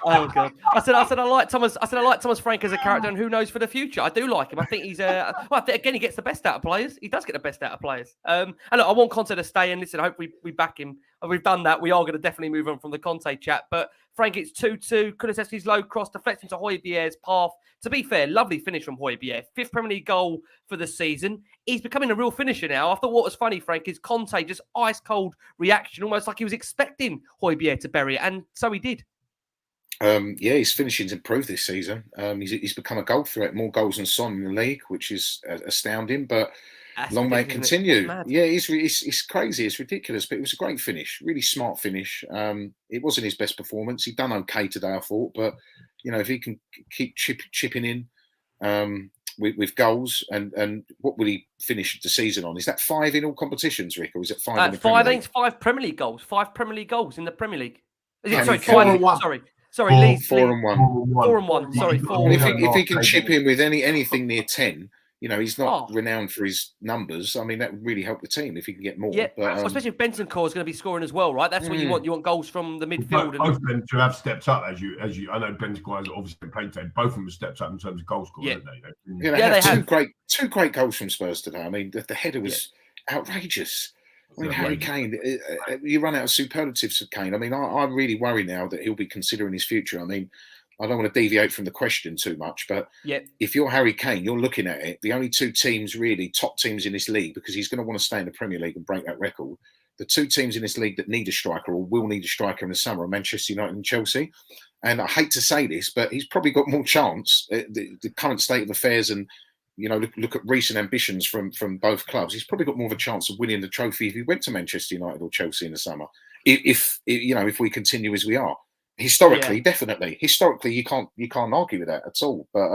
Oh god! I said I like Thomas Frank as a character, and who knows for the future. I do like him. I think he's I think again he gets the best out of players. He does get the best out of players. And look, I want Conte to stay. And listen, I hope we back him. We've done that. We are going to definitely move on from the Conte chat. But Frank, it's 2-2. Kulusevski's low cross deflecting to Højbjerg's path. To be fair, lovely finish from Højbjerg. 5th Premier League goal for the season. He's becoming a real finisher now. I thought what was funny, Frank, is Conte just ice cold reaction, almost like he was expecting Højbjerg to bury it, and so he did. His finishing's improved this season. He's become a goal threat, more goals than Son in the league, which is astounding. But long may it continue. It's crazy. It's ridiculous. But it was a great finish, really smart finish. It wasn't his best performance. He'd done okay today, I thought. But if he can keep chipping in with goals, and what will he finish the season on? Is that 5 in all competitions, Rick, or is it 5 in the Premier League? I think it's 5 Premier League goals. 5 Premier League goals in the Premier League. Sorry, 4-1. Sorry, Lee. 4-1. 4-1. Sorry, 4. If he can chip in with anything near 10, he's not renowned for his numbers. I mean, that would really help the team if he can get more. Yeah, but, especially if Bentancur is going to be scoring as well, right? That's what you want. You want goals from the midfield. Both of them to have stepped up, as you. I know Bentancur has obviously played today. Both of them have stepped up in terms of goal scoring, haven't they? They have two great goals from Spurs today. I mean, the header was outrageous. I mean, Harry Kane, you run out of superlatives for Kane. I mean, I'm really worried now that he'll be considering his future. I mean, I don't want to deviate from the question too much, but if you're Harry Kane, you're looking at it. The only 2 teams, really, top teams in this league, because he's going to want to stay in the Premier League and break that record. The 2 teams in this league that need a striker or will need a striker in the summer are Manchester United and Chelsea. And I hate to say this, but he's probably got more chance. The current state of affairs and look at recent ambitions from both clubs. He's probably got more of a chance of winning the trophy if he went to Manchester United or Chelsea in the summer. If we continue as we are, historically, definitely. Historically, you can't argue with that at all. But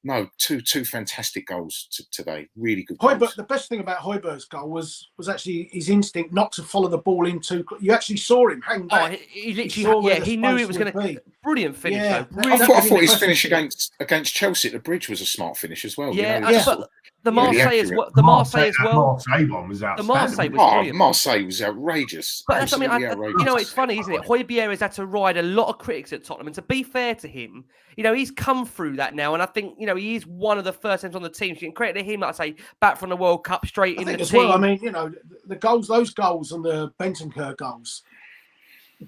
no, two fantastic goals today. Really good goals. Højbjerg, the best thing about Højbjerg's goal was actually his instinct not to follow the ball into. You actually saw him hang back. He literally, he knew it was going to be. Brilliant finish, though. I thought his finish against Chelsea at the Bridge was a smart finish as well. The Marseille as well. The Marseille as well. Marseille one was outstanding. The Marseille was brilliant. Marseille was outrageous. But that's, outrageous. It's funny, isn't it? Højbjerg has had to ride a lot of critics at Tottenham, and to be fair to him, he's come through that now, and I think he is one of the first names on the team. So you can credit to him, like I say, back from the World Cup straight in the team. Well, I mean, the goals, those goals and the Bentancur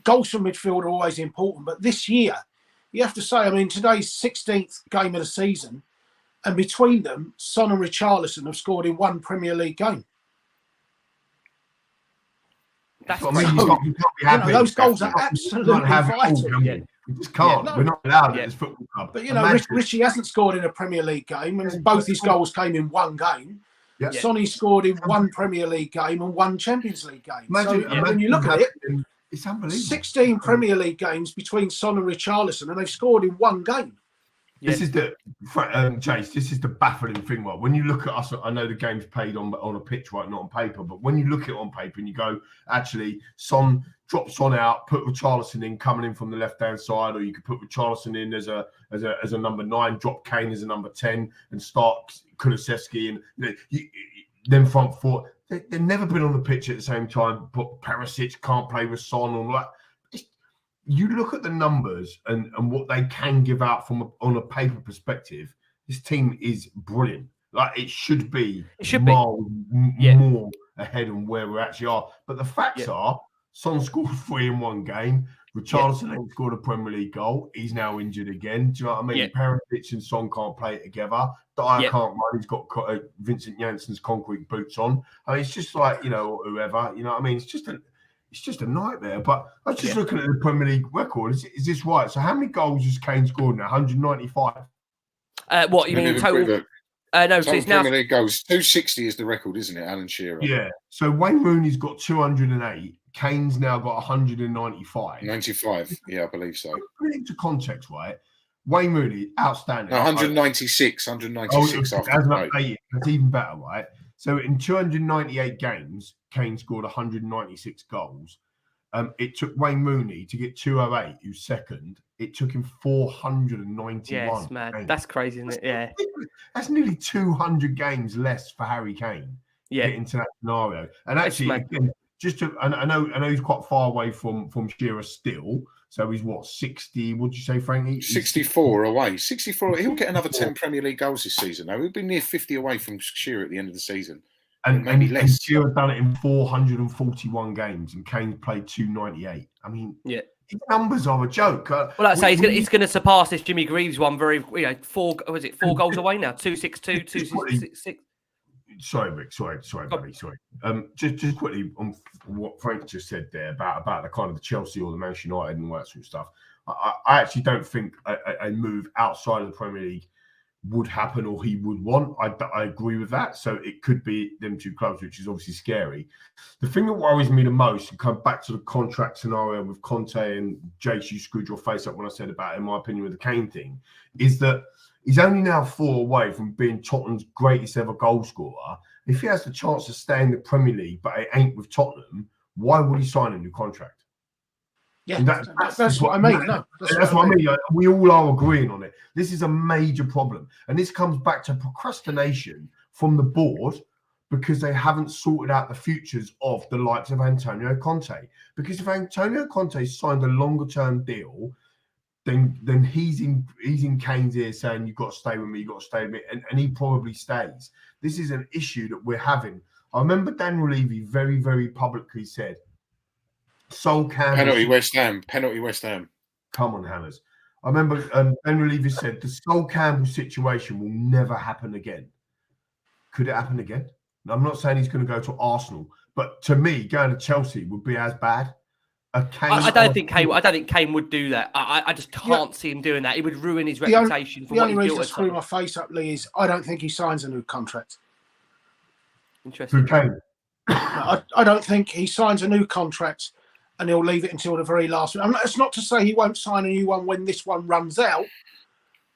goals from midfield are always important. But this year, you have to say, I mean, today's 16th game of the season. And between them, Son and Richarlison have scored in 1 Premier League game. That's you can't be happy. Those goals are absolutely vital. You just can't. We're not allowed at this football club. But Richie hasn't scored in a Premier League game, and both his goals came in 1 game. Yeah. Sonny scored in one Premier League game and one Champions League game. Imagine when you look at it, it's unbelievable. 16 Premier League games between Son and Richarlison, and they've scored in one game. This is the Chase. This is the baffling thing. Right, when you look at us, I know the game's played on a pitch, right, not on paper. But when you look at it on paper and you go, actually, Son drops Son out, put Richarlison in, coming in from the left hand side, or you could put Richarlison in as a number 9, drop Kane as a number 10, and start Kulusevski and then front four. They've never been on the pitch at the same time. But Perisic can't play with Son and all that. You look at the numbers and what they can give out on a paper perspective. This team is brilliant. Like it should be more ahead of where we actually are. But the facts are, Son scored 3 in one game. Richarlison ain't scored a Premier League goal. He's now injured again. Do you know what I mean? Perisic and Son can't play it together. Dyer can't run. He's got Vincent Janssen's concrete boots on. I mean, it's just like, whoever. You know what I mean? It's just a nightmare. But I was just looking at the Premier League record. Is this right? So how many goals has Kane scored now? 195? What you mean in total? No, so it's now Premier League goals. 260 is the record, isn't it, Alan Shearer? Yeah. So Wayne Rooney's got 208. Kane's now got 195. 95. Yeah, I believe so. Put it into context, right? Wayne Rooney, outstanding. No, 196. 196 after the That's even better, right? So in 298 games, Kane scored 196 goals. It took Wayne Rooney to get 208, who's second. It took him 491. Yes, man. games. That's crazy, isn't it? Yeah. That's nearly 200 games less for Harry Kane. Yeah. Get into that scenario. And actually, again, I know he's quite far away from Shearer still. So he's what, 60? What'd you say, Frankie? 64 away. 64. He'll get another 10 Premier League goals this season, though. He'll be near 50 away from Shearer at the end of the season. And maybe less. And Shearer done it in 441 games, and Kane played 298. I mean, his numbers are a joke. Well, like I say, he's going to surpass this Jimmy Greaves one very, 4 goals away now? 262, 266. Sorry, Rick. Sorry, buddy. Sorry. Just quickly on what Frank just said there about the kind of the Chelsea or the Manchester United and all that sort of stuff. I actually don't think a move outside of the Premier League would happen or he would want. I agree with that. So it could be them two clubs, which is obviously scary. The thing that worries me the most, and come back to the contract scenario with Conte and Jace, you screwed your face up when I said about, in my opinion, with the Kane thing, is that he's only now 4 away from being Tottenham's greatest ever goal scorer. If he has the chance to stay in the Premier League, but it ain't with Tottenham, why would he sign a new contract? Yeah, that's what I mean. No, that's what I mean. We all are agreeing on it. This is a major problem. And this comes back to procrastination from the board because they haven't sorted out the futures of the likes of Antonio Conte. Because if Antonio Conte signed a longer-term deal, then he's in Kane's ear saying, you've got to stay with me, and he probably stays. This is an issue that we're having. I remember Daniel Levy very, very publicly said, Sol Campbell. Penalty West Ham. Come on, Hammers. I remember Daniel Levy said, the Sol Campbell situation will never happen again. Could it happen again? Now, I'm not saying he's going to go to Arsenal, but to me, going to Chelsea would be as bad. I don't think Kane would do that. I just can't see him doing that. It would ruin his reputation. The only reason I screw my face up, Lee, is I don't think he signs a new contract. Interesting. Kane. I don't think he signs a new contract and he'll leave it until the very last one. It's not to say he won't sign a new one when this one runs out,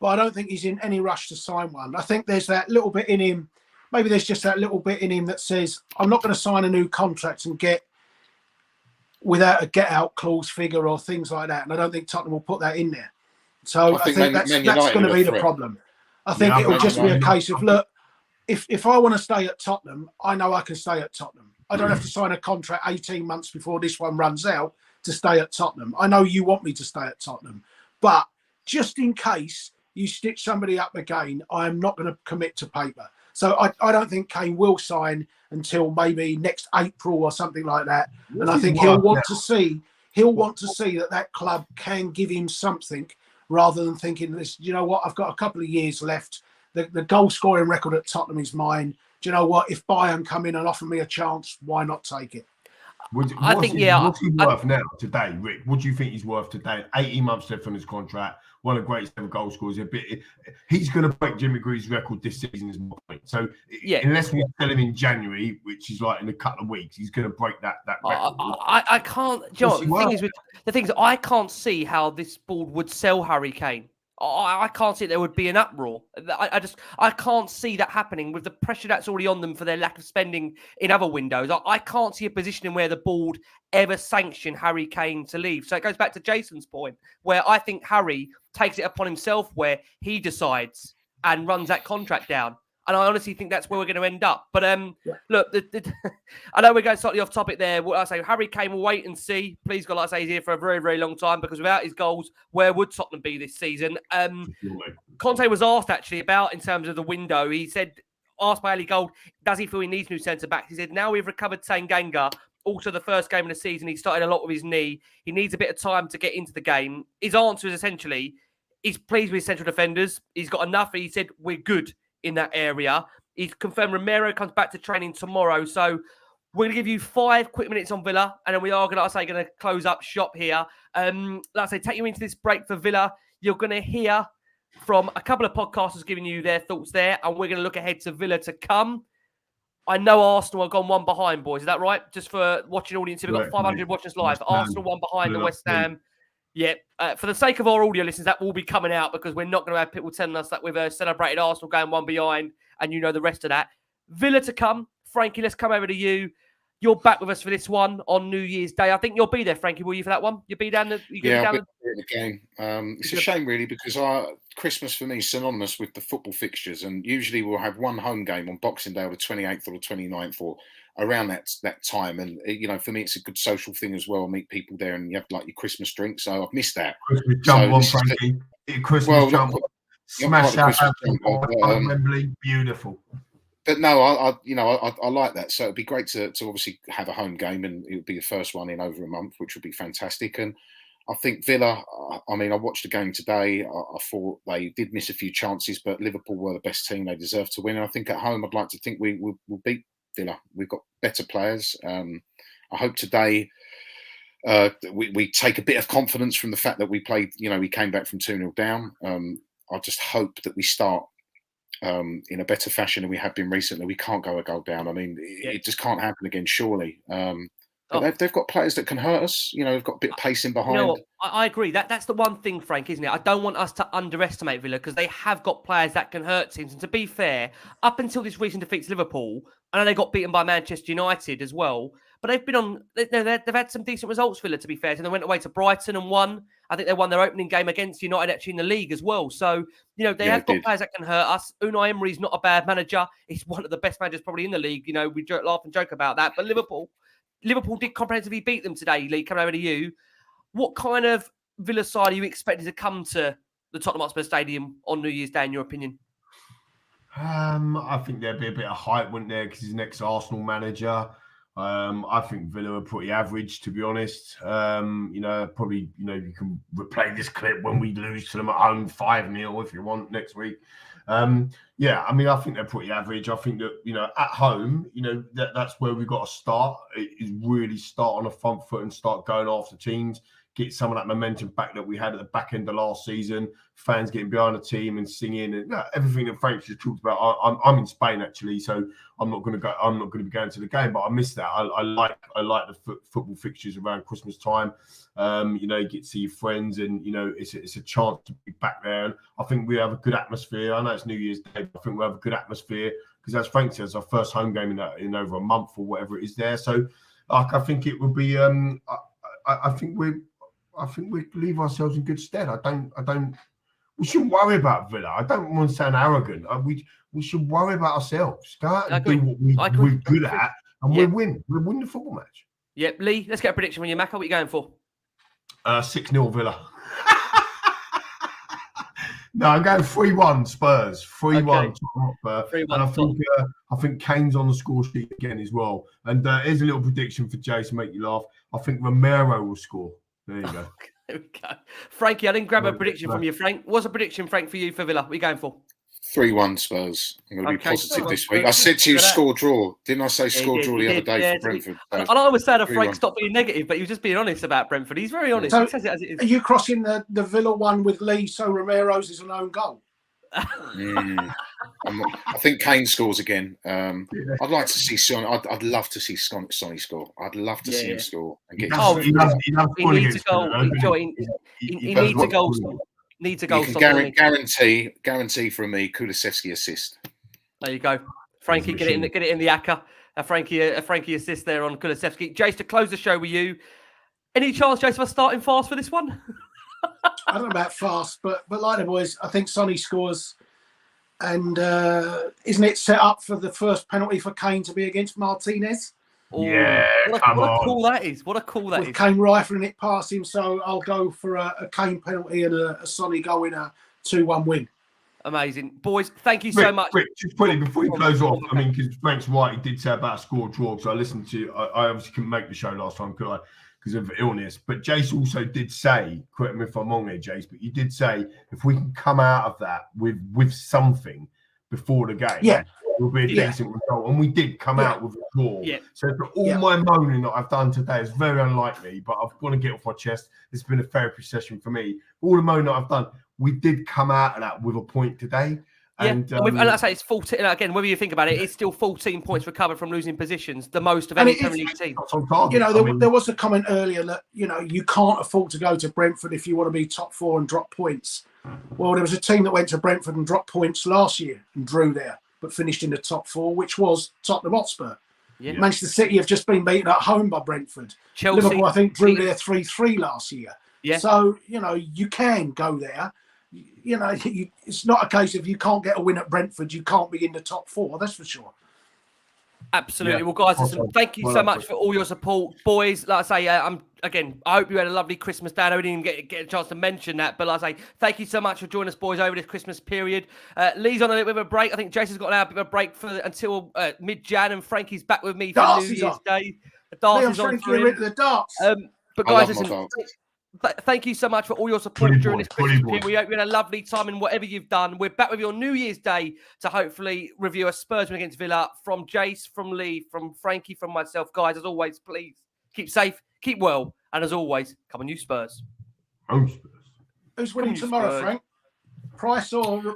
but I don't think he's in any rush to sign one. I think there's that little bit in him. Maybe there's just that little bit in him that says, I'm not going to sign a new contract and get without a get-out clause figure or things like that. And I don't think Tottenham will put that in there. So I think that's going to be the problem. I think it'll just be a case of, look, if I want to stay at Tottenham, I know I can stay at Tottenham. I don't have to sign a contract 18 months before this one runs out to stay at Tottenham. I know you want me to stay at Tottenham. But just in case you stitch somebody up again, I am not going to commit to paper. So I don't think Kane will sign until maybe next April or something like that. And I think he'll want to see that club can give him something rather than thinking this, you know what, I've got a couple of years left. The goal scoring record at Tottenham is mine. Do you know what? If Bayern come in and offer me a chance, why not take it? What's he worth now, today, Rick? What do you think he's worth today? 18 months left on his contract. one of the greatest ever goal scorers. He's going to break Jim McGree's record this season, is my point. So unless we sell him in January, which is like in a couple of weeks, he's going to break that record. I can't. You know, the thing is, I can't see how this board would sell Harry Kane. I can't see there would be an uproar. I can't see that happening with the pressure that's already on them for their lack of spending in other windows. I can't see a position where the board ever sanction Harry Kane to leave. So it goes back to Jason's point, where I think Harry takes it upon himself, where he decides and runs that contract down. And I honestly think that's where we're going to end up. But look, I know we're going slightly off topic there. What I say, Harry Kane will wait and see. Please God, like I say, he's here for a very, very long time, because without his goals, where would Tottenham be this season? Conte was asked actually about in terms of the window. He said, asked by Ali Gold, does he feel he needs new centre backs? He said, now we've recovered Tanganga. Also, the first game of the season, he started a lot with his knee. He needs a bit of time to get into the game. His answer is essentially, he's pleased with his central defenders. He's got enough. He said, we're good in that area. He's confirmed Romero comes back to training tomorrow. So we're going to give you 5 quick minutes on Villa, and then we are going to close up shop here. Like I say, take you into this break for Villa. You're going to hear from a couple of podcasters giving you their thoughts there, and we're going to look ahead to Villa to come. I know Arsenal have gone one behind, boys. Is that right? Just for watching audience, we've got 500 watching us live. Arsenal one behind the West Ham. Yeah, for the sake of our audio listeners, that will be coming out, because we're not going to have people telling us that we've celebrated Arsenal going one behind, and you know the rest of that. Villa to come. Frankie, let's come over to you. You're back with us for this one on New Year's Day. I think you'll be there, Frankie. Will you for that one? You'll be down the game. It's a shame, really, because Christmas for me is synonymous with the football fixtures, and usually we'll have one home game on Boxing Day, or the 28th or the 29th, or around that time. And you know, for me, it's a good social thing as well. Meet people there, and you have like your Christmas drink. So I've missed that. Christmas jump on, Frankie. Christmas jump on. Smash that on Wembley. Beautiful. But no, I like that. So it'd be great to obviously have a home game, and it would be the first one in over a month, which would be fantastic. And I think Villa, I watched the game today. I thought they did miss a few chances, but Liverpool were the best team. They deserve to win. And I think at home, I'd like to think we will beat Villa. We've got better players. I hope today we take a bit of confidence from the fact that we played, we came back from 2-0 down. I just hope that we start in a better fashion than we have been recently. We can't go a goal down. It just can't happen again, surely. They've got players that can hurt us. They've got a bit of pace in behind. You know, I agree. That's the one thing, Frank, isn't it? I don't want us to underestimate Villa, because they have got players that can hurt teams. And to be fair, up until this recent defeat to Liverpool, I know they got beaten by Manchester United as well. But they've had some decent results, Villa, to be fair. So they went away to Brighton and won. I think they won their opening game against United actually in the league as well. So, they have got players that can hurt us. Unai Emery's not a bad manager. He's one of the best managers probably in the league. We laugh and joke about that. But Liverpool did comprehensively beat them today, Lee. Coming over to you. What kind of Villa side are you expecting to come to the Tottenham Hotspur Stadium on New Year's Day, in your opinion? I think there'd be a bit of hype, wouldn't there, because he's an ex-Arsenal manager. I think Villa are pretty average, to be honest. Probably, you can replay this clip when we lose to them at home 5-0 if you want next week. I think they're pretty average. I think that, at home, that's where we've got to start, is really start on a front foot and start going after teams, get some of that momentum back that we had at the back end of last season, fans getting behind the team and singing, and everything that Frank just talked about. I'm in Spain actually, so I'm not going to be going to the game, but I miss that. I like the football fixtures around Christmas time. You get to see your friends, and it's a chance to be back there. And I think we have a good atmosphere. I know it's New Year's Day, but I think we have a good atmosphere, because as Frank says, our first home game in over a month or whatever it is there. So I think it would be. I think we leave ourselves in good stead. We shouldn't worry about Villa. I don't want to sound arrogant. We should worry about ourselves. Go out and do what we're good at, and we'll win. We'll win the football match. Yep, Lee, let's get a prediction from you, Macca. What are you going for? 6-0 Villa. No, I'm going 3-1 Spurs. 3-1. Okay. And I think Kane's on the score sheet again as well. And here's a little prediction for Jace to make you laugh. I think Romero will score. There you go. There we go. Frankie, I didn't grab a prediction from you, Frank. What's a prediction, Frank, for you for Villa? What are you going for? 3-1 Spurs. I'm going to be Okay, positive 3-1 this week. I Spurs. said to you, Look at that. score draw. Didn't I say Yeah, score draw the other day for Brentford? And I was saying to Frank, 3-1. stop being negative, but he was just being honest about Brentford. He's very honest. So, He says it as it Are is. you crossing the Villa one with Lee, so Romero's is an own goal? I think Kane scores again. I'd like to see Son. I'd love to see Sonny score. I'd love to see him score and get. He needs a goal. He needs a goal. Needs a goal. You can guarantee from me Kulusevski assist. There you go, Frankie. Get it in the acca. A Frankie assist there on Kulusevski. Jace, to close the show with you. Any chance, Jace, of us starting fast for this one? I don't know about fast, but like the boys, I think Sonny scores. And isn't it set up for the first penalty for Kane to be against Martinez? Yeah, what a call that is. What a call that is. With Kane rifling it past him, so I'll go for a Kane penalty and a Sonny goal in a 2-1 win. Amazing. Boys, thank you so much. Rick, just quickly, before you close off, I mean, because Frank's right, he did say about a score draw, because I listened to, I obviously couldn't make the show last time, could I? Because of illness. But Jace also did say, correct me if I'm wrong here, Jace, but you did say if we can come out of that with something before the game, it will be a decent result. And we did come out with a draw. Yeah. So for all my moaning that I've done today is very unlikely, but I've got to get off my chest. It's been a therapy session for me. All the moaning that I've done, we did come out of that with a point today. Yeah, and like I say, it's 14. Again, whether you think about it, it's still 14 points recovered from losing positions, the most of any Premier League team. You know, there was a comment earlier that, you know, you can't afford to go to Brentford if you want to be top four and drop points. Well, there was a team that went to Brentford and dropped points last year and drew there, but finished in the top four, which was Tottenham Hotspur. Yeah. Manchester City have just been beaten at home by Brentford. Chelsea, Liverpool, I think, drew there 3-3 last year. Yeah. So, you know, you can go there. You know, it's not a case of you can't get a win at Brentford, you can't be in the top four, that's for sure. Absolutely. Well, guys, listen, thank you so much for all your support. Boys, like I say, I hope you had a lovely Christmas day. I know we didn't even get a chance to mention that, but like I say, thank you so much for joining us, boys, over this Christmas period. Lee's on a little bit of a break. I think Jason's got a bit of a break until mid-Jan, and Frankie's back with me for New Year's Day. The darts is on for him. The darts. But guys, listen, thank you so much for all your support during this Christmas period. We hope you had a lovely time in whatever you've done. We're back with you on New Year's Day to hopefully review a Spurs win against Villa. From Jace, from Lee, from Frankie, from myself. Guys, as always, please keep safe, keep well, and as always, come on, you Spurs. Oh, Spurs. Who's winning tomorrow, Frank? Price or